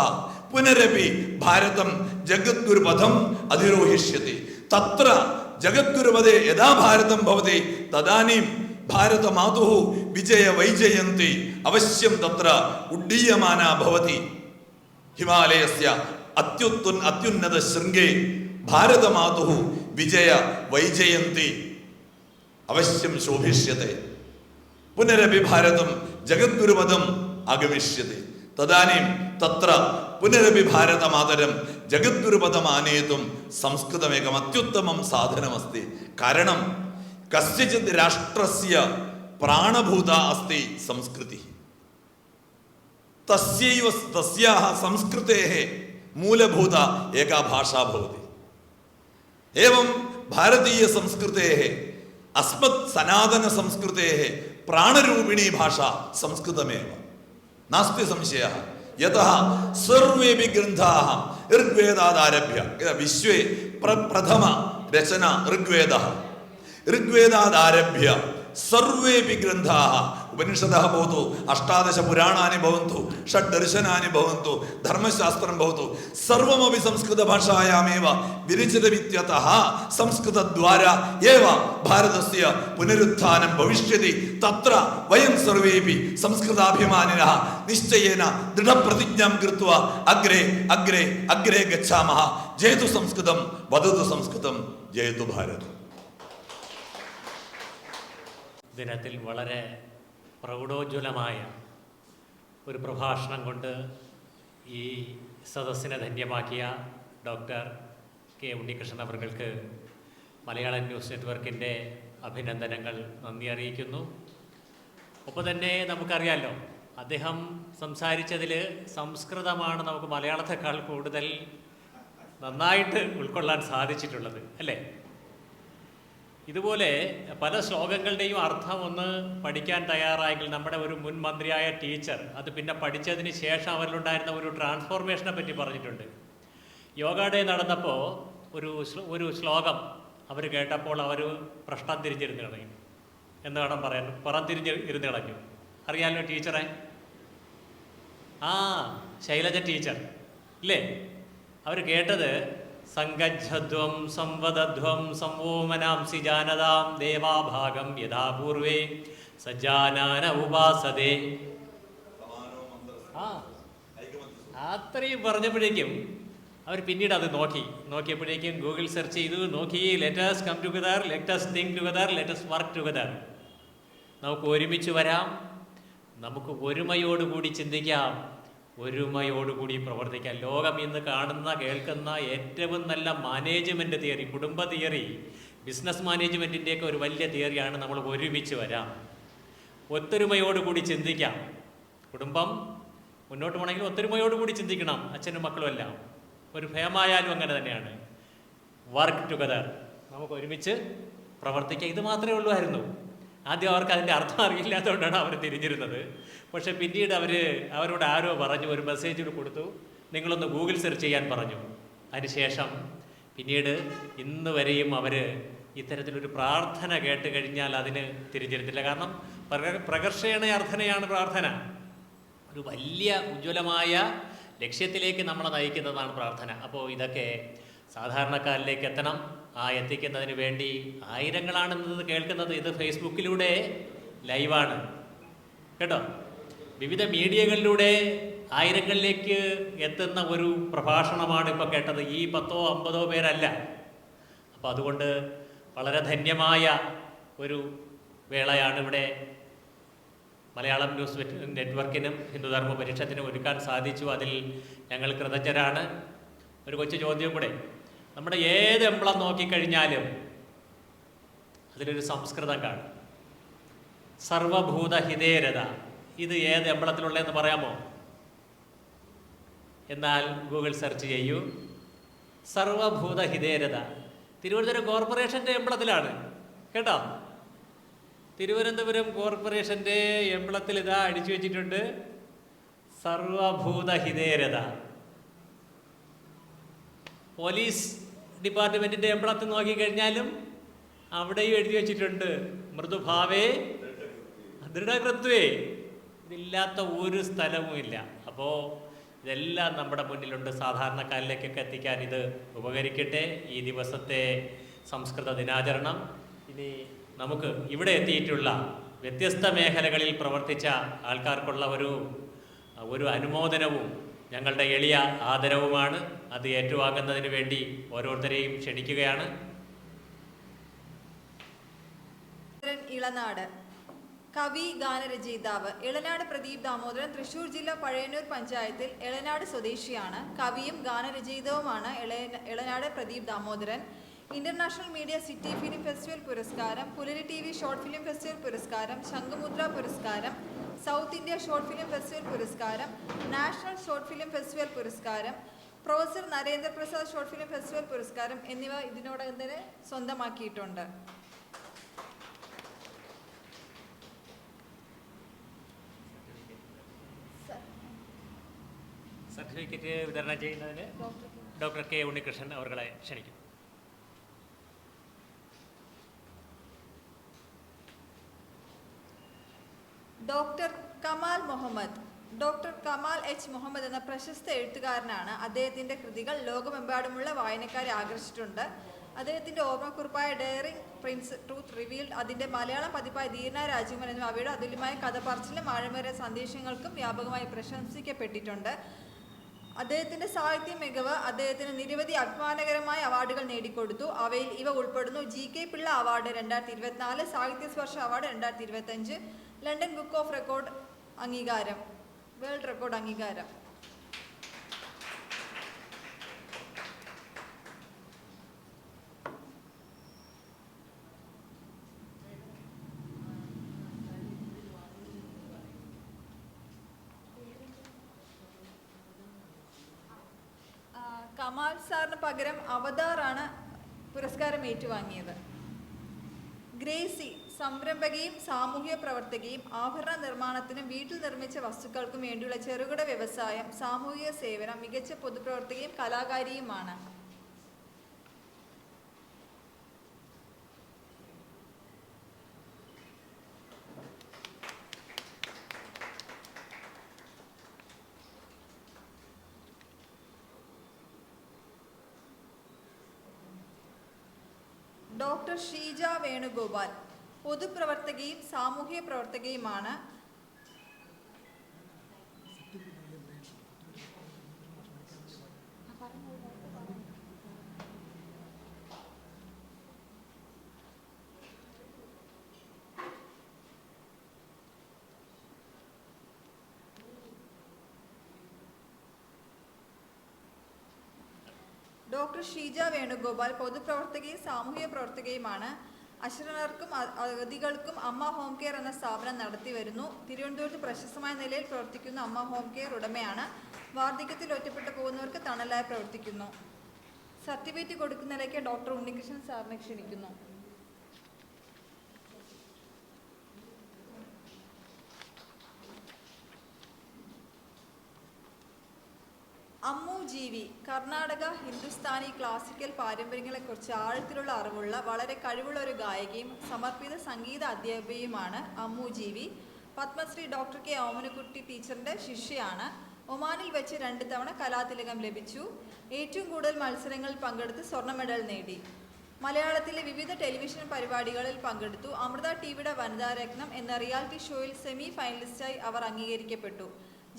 പുനരപി ഭാരതം ജഗദ്ഗുരുപഥം അധിരോഹിഷ്യതി. തത്ര ജഗദ്ഗുരുപദേ യഥാ ഭാരതം ഭവതി തദാനീം ഭാരതമാതുഃ വിജയ വൈജയന്തി അവശ്യം തത്ര ഉഡ്ഡീയമാനാ ഭവതി. ഹിമാലയസ്യ അത്യുന്നത ശൃംഗേ ഭാരതമാതുഃ വിജയ വൈജയന്തി അവശ്യം ശോഭിഷ്യത്തെ. പുനരപി ഭാരതം ജഗദ്ഗുരുപദം ആഗമിഷ്യതി തദാനീം തത്ര പുനരപി ഭാരതമാതരം ജഗദ്ഗുരുപദം ആനേതും സംസ്കൃതമേകം അത്യുത്തമം സാധനമസ്തി. കാരണം കസ്യചിത് രാഷ്ട്രസ്യ പ്രാണഭൂത അസ്തി സംസ്കൃതി. തസ്യാഹ സംസ്കൃതേഹ മൂലഭൂത ഏകാ ഭാഷാ ഭവതി. ഏവം ഭാരതീയ സംസ്കൃതേഹ അസ്മത് സനാതന സംസ്കൃതേഹ പ്രാണരൂപിണീ ഭാഷ സംസ്കൃതമേവ നാസ്തി സംശയഃ. യതഃ സർവേപി ഗ്രന്ഥാഃ ഋഗ്വേദാദാരഭ്യ വിശ്വേ പ്രഥമ രചന ഋഗ്വേദഃ. ഋഗ്വേദാദാരഭ്യ സർവേപി ഗ്രന്ഥാഃ ഉപനിഷദഃ ഭവതു, അഷ്ടാദശ പുരാണാനി ഭവന്തു, ഷഡ്ദർശനാനി ഭവന്തു, ധർമ്മശാസ്ത്രം ഭവതു, സർവമപി സംസ്കൃത ഭാഷായാമേവ വിരചിതമിത്യതഃ സംസ്കൃതദ്വാരാ ഏവ ഭാരതസ്യ പുനരുത്ഥാനം ഭവിഷ്യതി. തത്ര വയം സർവേപി സംസ്കൃതാഭിമാനിനഃ നിശ്ചയേന ദൃഢപ്രതിജ്ഞാം കൃത്വാ അഗ്രേ അഗ്രേ അഗ്രേ ഗച്ഛാമഃ. ജയതു സംസ്കൃതം, വദതു സംസ്കൃതം, ജയതു ഭാരതം. ദിനത്തിൽ വളരെ പ്രൗഢോജ്വലമായ ഒരു പ്രഭാഷണം കൊണ്ട് ഈ സദസ്സിനെ ധന്യമാക്കിയ ഡോക്ടർ കെ ഉണ്ണികൃഷ്ണൻ അവർക്ക് മലയാളം ന്യൂസ് നെറ്റ്വർക്കിൻ്റെ അഭിനന്ദനങ്ങൾ, നന്ദി അറിയിക്കുന്നു. ഒപ്പം തന്നെ നമുക്കറിയാമല്ലോ, അദ്ദേഹം സംസാരിച്ചതിൽ സംസ്കൃതമാണ് നമുക്ക് മലയാളത്തെക്കാൾ കൂടുതൽ നന്നായിട്ട് ഉൾക്കൊള്ളാൻ സാധിച്ചിട്ടുള്ളത്, അല്ലേ? ഇതുപോലെ പല ശ്ലോകങ്ങളുടെയും അർത്ഥം ഒന്ന് പഠിക്കാൻ തയ്യാറായെങ്കിൽ നമ്മുടെ ഒരു മുൻ മന്ത്രിയായ ടീച്ചർ അത് പിന്നെ പഠിച്ചതിന് ശേഷം അവരിലുണ്ടായിരുന്ന ഒരു ട്രാൻസ്ഫോർമേഷനെ പറ്റി പറഞ്ഞിട്ടുണ്ട്. യോഗ ഡേ നടന്നപ്പോൾ ഒരു ശ്ലോകം അവർ കേട്ടപ്പോൾ അവർ പ്രശ്നം തിരിഞ്ഞിരുന്ന് കളഞ്ഞു എന്ന് വേണം പറയാൻ. ഇരുന്ന് കളഞ്ഞു. അറിയാമല്ലോ ടീച്ചറെ, ശൈലജ ടീച്ചർ ഇല്ലേ? അവർ കേട്ടത് സംഗജ്ജധ്വം സംവദധ്വം സംവോമനാംസി ജാനതാം ദേവാഭാഗം യഥാപൂർവേ സജ്ജാനാന ഉപാസതേ. അത്രയും പറഞ്ഞപ്പോഴേക്കും അവർ പിന്നീട് അത് നോക്കിയപ്പോഴേക്കും ഗൂഗിൾ സെർച്ച് ചെയ്തു, നോക്കി let's come together, let's think together, let's work together. നമുക്ക് ഒരുമിച്ച് വരാം, നമുക്ക് ഒരുമയോടുകൂടി ചിന്തിക്കാം, ഒരുമയോടുകൂടി പ്രവർത്തിക്കാം. ലോകം ഇന്ന് കാണുന്ന കേൾക്കുന്ന ഏറ്റവും നല്ല മാനേജ്മെൻറ്റ് തിയറി, കുടുംബ തിയറി, ബിസിനസ് മാനേജ്മെൻറ്റിൻ്റെയൊക്കെ ഒരു വലിയ തിയറിയാണ് നമ്മൾ ഒരുമിച്ച് വരാം, ഒത്തൊരുമയോടുകൂടി ചിന്തിക്കാം. കുടുംബം മുന്നോട്ട് പോകണമെങ്കിൽ ഒത്തൊരുമയോടുകൂടി ചിന്തിക്കണം, അച്ഛനും മക്കളും എല്ലാം. ഒരു ഭയമായാലും അങ്ങനെ തന്നെയാണ്. വർക്ക് ടുഗദർ, നമുക്ക് ഒരുമിച്ച് പ്രവർത്തിക്കാം. ഇത് മാത്രമേ ഉള്ളൂമായിരുന്നു. ആദ്യം അവർക്ക് അതിൻ്റെ അർത്ഥം അറിയില്ലാത്തതുകൊണ്ടാണ് അവർ തിരിഞ്ഞിരുന്നത്. പക്ഷെ പിന്നീട് അവരോട് ആരോ പറഞ്ഞു, ഒരു മെസ്സേജ് കൊടുത്തു, നിങ്ങളൊന്ന് ഗൂഗിൾ സെർച്ച് ചെയ്യാൻ പറഞ്ഞു. അതിനുശേഷം പിന്നീട് ഇന്ന് വരെയും അവർ ഇത്തരത്തിലൊരു പ്രാർത്ഥന കേട്ട് കഴിഞ്ഞാൽ അതിന് തിരിഞ്ഞിരുന്നില്ല. കാരണം പ്രകർഷേണ അർത്ഥനയാണ് പ്രാർത്ഥന. ഒരു വലിയ ഉജ്ജ്വലമായ ലക്ഷ്യത്തിലേക്ക് നമ്മളെ നയിക്കുന്നതാണ് പ്രാർത്ഥന. അപ്പോൾ ഇതൊക്കെ സാധാരണക്കാരിലേക്ക് എത്തണം. എത്തിക്കുന്നതിന് വേണ്ടി ആയിരങ്ങളാണ് ഇന്നത് കേൾക്കുന്നത്. ഇത് ഫേസ്ബുക്കിലൂടെ ലൈവാണ് കേട്ടോ. വിവിധ മീഡിയകളിലൂടെ ആയിരങ്ങളിലേക്ക് എത്തുന്ന ഒരു പ്രഭാഷണമാണ് ഇപ്പോൾ കേട്ടത്. ഈ 10 or 50 പേരല്ല. അപ്പോൾ അതുകൊണ്ട് വളരെ ധന്യമായ ഒരു വേളയാണ് ഇവിടെ മലയാളം ന്യൂസ് നെറ്റ്വർക്കിനും ഹിന്ദുധർമ്മ പരിഷത്തിനും ഒരുക്കാൻ സാധിച്ചു. അതിൽ ഞങ്ങൾ കൃതജ്ഞരാണ്. ഒരു കൊച്ചു ചോദ്യം കൂടെ, നമ്മുടെ ഏത് എംബ്ലം നോക്കിക്കഴിഞ്ഞാലും അതിലൊരു സംസ്കൃതം കാണും. സർവഭൂത ഹിതേരത, ഇത് ഏത് എംബ്ലത്തിലുള്ളതെന്ന് പറയാമോ? എന്നാൽ ഗൂഗിൾ സെർച്ച് ചെയ്യൂ, സർവഭൂത ഹിതേരത തിരുവനന്തപുരം കോർപ്പറേഷൻ്റെ എംബ്ലത്തിലാണ് കേട്ടോ. തിരുവനന്തപുരം കോർപ്പറേഷൻ്റെ എംബ്ലത്തിൽ ഇതാ അടിച്ചു വെച്ചിട്ടുണ്ട്, സർവഭൂത ഹിതേരത. പോലീസ് ഡിപ്പാർട്ട്മെൻറ്റിൻ്റെ എംബ്ലത്തിൽ നോക്കിക്കഴിഞ്ഞാലും അവിടെയും എഴുതി വെച്ചിട്ടുണ്ട് മൃദുഭാവേ ദൃഢകൃത്വേ. ഇതില്ലാത്ത ഒരു സ്ഥലവും ഇല്ല. അപ്പോൾ ഇതെല്ലാം നമ്മുടെ മുന്നിലുണ്ട്. സാധാരണക്കാരിലേക്കൊക്കെ എത്തിക്കാൻ ഇത് ഉപകരിക്കട്ടെ. ഈ ദിവസത്തെ സംസ്കൃത ദിനാചരണം ഇനി നമുക്ക് ഇവിടെ എത്തിയിട്ടുള്ള വ്യത്യസ്ത മേഖലകളിൽ പ്രവർത്തിച്ച ആൾക്കാർക്കുള്ള ഒരു അനുമോദനവും ഞങ്ങളുടെ എളിയ ആദരവുമാണ്. അത് ഏറ്റുവാങ്ങുന്നതിന് വേണ്ടി ഓരോരുത്തരെയും ക്ഷണിക്കുകയാണ്. ഇളനാട് കവി ഗാനരചയിതാവ് ഇളനാട് പ്രദീപ് ദാമോദരൻ തൃശൂർ ജില്ല പഴയന്നൂർ പഞ്ചായത്തിൽ ഇളനാട് സ്വദേശിയാണ്. കവിയും ഗാനരചയിതാവുമാണ് Elanad Pradeep Damodaran. International media city film festival പുരസ്കാരം, Pulari TV short film festival പുരസ്കാരം, ശംഖുമുദ്ര പുരസ്കാരം, south India short film festival പുരസ്കാരം, നാഷണൽ ഷോർട്ട് ഫിലിം ഫെസ്റ്റിവൽ പുരസ്കാരം, professor Narendraprasad short film festival പുരസ്കാരം എന്നിവ ഇതിനോടകം തന്നെ സ്വന്തമാക്കിയിട്ടുണ്ട്. സർട്ടിഫിക്കറ്റ് വിതരണം ചെയ്യുന്നതിന് ഡോക്ടർ കെ ഉണ്ണികൃഷ്ണൻ അവരെ ക്ഷണിക്കും. Doctor Kamal Muhammad. Doctor Kamal H. Muhammad എന്ന പ്രശസ്ത എഴുത്തുകാരനാണ്. അദ്ദേഹത്തിൻ്റെ കൃതികൾ ലോകമെമ്പാടുമുള്ള വായനക്കാരെ ആകർഷിച്ചിട്ടുണ്ട്. അദ്ദേഹത്തിൻ്റെ ഓർമ്മക്കുറിപ്പായ ഡെയറിംഗ് പ്രിൻസ് ട്രൂത്ത് റിവീൽഡ്, അതിൻ്റെ മലയാളം പതിപ്പായ ധീരനായ രാജ്കുമാരൻ എന്നിവ അവയുടെ അതുല്യമായ കഥ പറച്ചിലും ആഴമേറിയ സന്ദേശങ്ങൾക്കും വ്യാപകമായി പ്രശംസിക്കപ്പെട്ടിട്ടുണ്ട്. അദ്ദേഹത്തിൻ്റെ സാഹിത്യ മികവ് അദ്ദേഹത്തിന് നിരവധി അഭിമാനകരമായ അവാർഡുകൾ നേടിക്കൊടുത്തു. അവയിൽ ഇവ ഉൾപ്പെടുന്നു: GK Pillai award 2024, Sahitya Sparsha award 2025, London book of record അംഗീകാരം, വേൾഡ് റെക്കോർഡ് അംഗീകാരം. കമാൽ സാറിന് പകരം അവതാറാണ് പുരസ്കാരം ഏറ്റുവാങ്ങിയത്. ഗ്രേസി സംരംഭകയും സാമൂഹ്യ പ്രവർത്തകയും ആഭരണ നിർമ്മാണത്തിനും വീട്ടിൽ നിർമ്മിച്ച വസ്തുക്കൾക്കും വേണ്ടിയുള്ള ചെറുകിട വ്യവസായം, സാമൂഹിക സേവനം, മികച്ച പൊതുപ്രവർത്തകയും കലാകാരിയുമാണ്. ഡോക്ടർ ഷീജ വേണുഗോപാൽ പൊതുപ്രവർത്തകയും സാമൂഹ്യ പ്രവർത്തകയുമാണ്. ഡോക്ടർ ഷീജ വേണുഗോപാൽ പൊതുപ്രവർത്തകയും സാമൂഹ്യ പ്രവർത്തകയുമാണ്. അശരണർക്കും അഗതികൾക്കും അമ്മ ഹോം കെയർ എന്ന സ്ഥാപനം നടത്തി വരുന്നു. തിരുവനന്തപുരത്ത് പ്രശസ്തമായ നിലയിൽ പ്രവർത്തിക്കുന്ന അമ്മ ഹോം കെയർ ഉടമയാണ്. വാർദ്ധക്യത്തിൽ ഒറ്റപ്പെട്ടു പോകുന്നവർക്ക് തണലായി പ്രവർത്തിക്കുന്നു. സർട്ടിഫിക്കറ്റ് കൊടുക്കുന്നതിലേക്ക് ഡോക്ടർ ഉണ്ണികൃഷ്ണൻ സാറിനെ ക്ഷണിക്കുന്നു. അമ്മു ജീവി കർണാടക ഹിന്ദുസ്ഥാനി ക്ലാസിക്കൽ പാരമ്പര്യങ്ങളെക്കുറിച്ച് ആഴത്തിലുള്ള അറിവുള്ള വളരെ കഴിവുള്ള ഒരു ഗായികയും സമർപ്പിത സംഗീത അധ്യാപികയുമാണ് അമ്മു ജീവി. പത്മശ്രീ ഡോക്ടർ കെ ഓമനക്കുട്ടി ടീച്ചറിൻ്റെ ശിഷ്യയാണ്. ഒമാനിൽ വെച്ച് 2 തവണ കലാതിലകം ലഭിച്ചു. ഏറ്റവും കൂടുതൽ മത്സരങ്ങളിൽ പങ്കെടുത്ത് സ്വർണ്ണ മെഡൽ നേടി. മലയാളത്തിലെ വിവിധ ടെലിവിഷൻ പരിപാടികളിൽ പങ്കെടുത്തു. അമൃത ടിവിയുടെ വനിതാരത്നം എന്ന റിയാലിറ്റി ഷോയിൽ സെമി ഫൈനലിസ്റ്റായി അവർ അംഗീകരിക്കപ്പെട്ടു.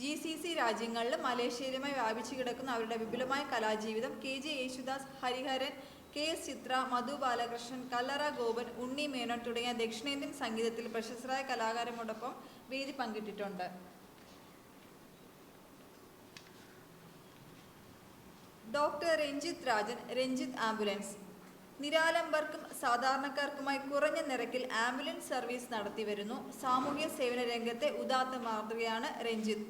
GCC രാജ്യങ്ങളിലും മലേഷ്യയിലുമായി വ്യാപിച്ചു കിടക്കുന്ന അവരുടെ വിപുലമായ കലാജീവിതം KG യേശുദാസ്, ഹരിഹരൻ, KS ചിത്ര, മധു ബാലകൃഷ്ണൻ, കല്ലറ ഗോപൻ, ഉണ്ണി മേനോൻ തുടങ്ങിയ ദക്ഷിണേന്ത്യൻ സംഗീതത്തിൽ പ്രശസ്തരായ കലാകാരന്മാരോടൊപ്പം വേദി പങ്കിട്ടിട്ടുണ്ട്. Doctor Ranjith Rajan, Ranjith ambulance. നിരാലംബർക്കും സാധാരണക്കാർക്കുമായി കുറഞ്ഞ നിരക്കിൽ ആംബുലൻസ് സർവീസ് നടത്തിവരുന്നു. സാമൂഹ്യ സേവന രംഗത്തെ ഉദാത്ത മാതൃകയാണ് രഞ്ജിത്ത്.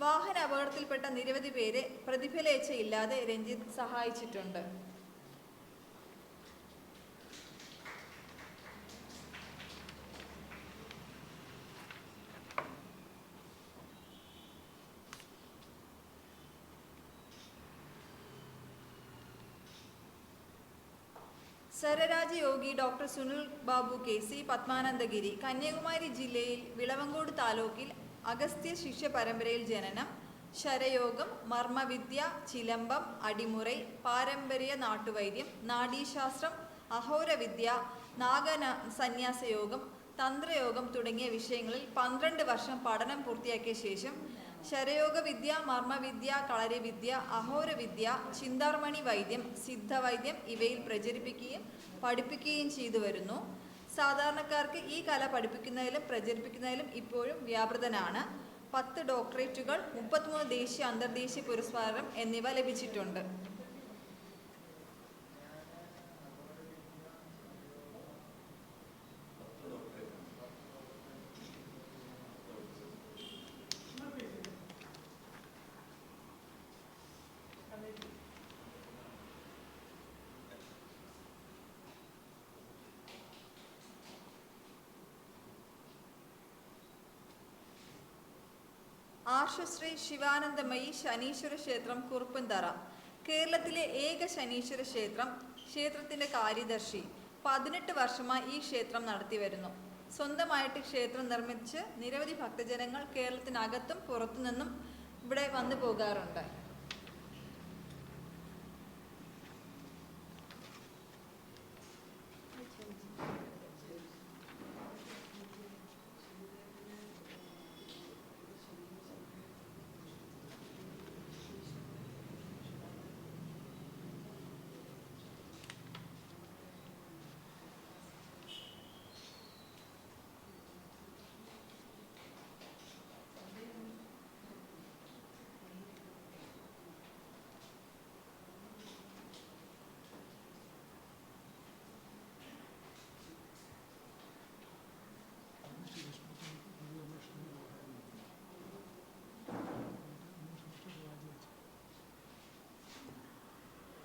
വാഹന അപകടത്തിൽപ്പെട്ട നിരവധി പേരെ പ്രതിഫലേച്ഛയില്ലാതെ രഞ്ജിത്ത് സഹായിച്ചിട്ടുണ്ട്. സരരാജയോഗി ഡോക്ടർ സുനിൽ ബാബു KC പത്മാനന്ദഗിരി. കന്യാകുമാരി ജില്ലയിൽ വിളവങ്കോട് താലൂക്കിൽ അഗസ്ത്യ ശിഷ്യ പരമ്പരയിൽ ജനനം. ശരയോഗം, മർമ്മവിദ്യ, ചിലമ്പം, അടിമുറൈ, പാരമ്പര്യ നാട്ടുവൈദ്യം, നാഡീശാസ്ത്രം, അഹോരവിദ്യ, സന്യാസയോഗം, തന്ത്രയോഗം തുടങ്ങിയ വിഷയങ്ങളിൽ 12 വർഷം പഠനം പൂർത്തിയാക്കിയ ശേഷം ശരയോഗവിദ്യ, മർമ്മവിദ്യ, കളരിവിദ്യ, അഹോരവിദ്യ, ചിന്താർമണി വൈദ്യം, സിദ്ധവൈദ്യം ഇവയിൽ പ്രചരിപ്പിക്കുകയും പഠിപ്പിക്കുകയും ചെയ്തു വരുന്നു. സാധാരണക്കാർക്ക് ഈ കല പഠിപ്പിക്കുന്നതിലും പ്രചരിപ്പിക്കുന്നതിലും ഇപ്പോഴും വ്യാപൃതനാണ്. 10 ഡോക്ടറേറ്റുകൾ, 33 ദേശീയ അന്തർദേശീയ പുരസ്കാരം എന്നിവ ലഭിച്ചിട്ടുണ്ട്. ആർഷശ്രീ ശിവാനന്ദമയി ശനീശ്വര ക്ഷേത്രം, കുറുപ്പന്തറ. കേരളത്തിലെ ഏക ശനീശ്വര ക്ഷേത്രം. ക്ഷേത്രത്തിൻ്റെ കാര്യദർശി. 18 വർഷമായി ഈ ക്ഷേത്രം നടത്തിവരുന്നു. സ്വന്തമായിട്ട് ക്ഷേത്രം നിർമ്മിച്ച് നിരവധി ഭക്തജനങ്ങൾ കേരളത്തിനകത്തും പുറത്തുനിന്നും ഇവിടെ വന്നു പോകാറുണ്ട്.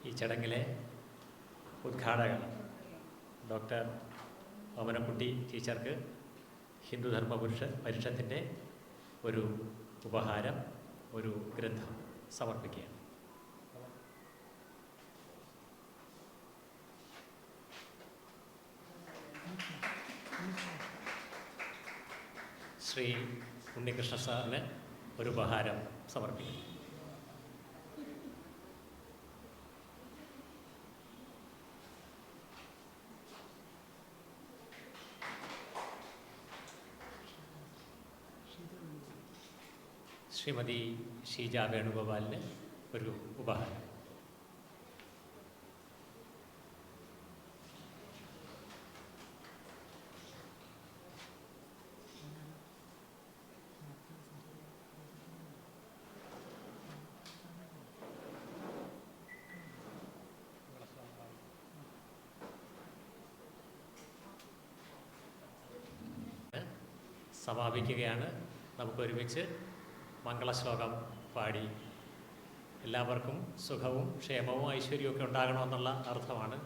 ഈ ചടങ്ങിലെ ഉദ്ഘാടക ഡോക്ടർ ഓമനക്കുട്ടി ടീച്ചർക്ക് ഹിന്ദുധർമ്മ പരിഷത്തിൻ്റെ ഒരു ഉപഹാരം, ഒരു ഗ്രന്ഥം സമർപ്പിക്കുകയാണ്. ശ്രീ ഉണ്ണികൃഷ്ണ സാറിന് ഒരു ഉപഹാരം സമർപ്പിക്കുന്നു. ശ്രീമതി ഷീജ വേണുഗോപാലിന് ഒരു ഉപഹാരം. സമാപിക്കുകയാണ്. നമുക്കൊരുമിച്ച് മംഗളശ്ലോകം പാടി എല്ലാവർക്കും സുഖവും ക്ഷേമവും ഐശ്വര്യവും ഒക്കെ ഉണ്ടാകണമെന്നുള്ള അർത്ഥമാണ്.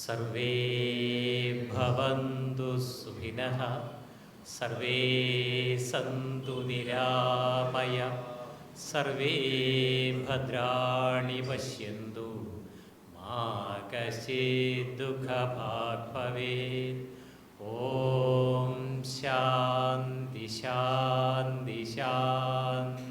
സർവേ ഭവന്തു സുഖിനഃ സർവേ സന്തു നിരാമയ സർവേ ഭദ്രാണി പശ്യന്തു മാ കശ്ചിത് ദുഃഖഭാഗ് ഭവേത്. ഓം ശാന്തി ശാന്തി ശാന്തി.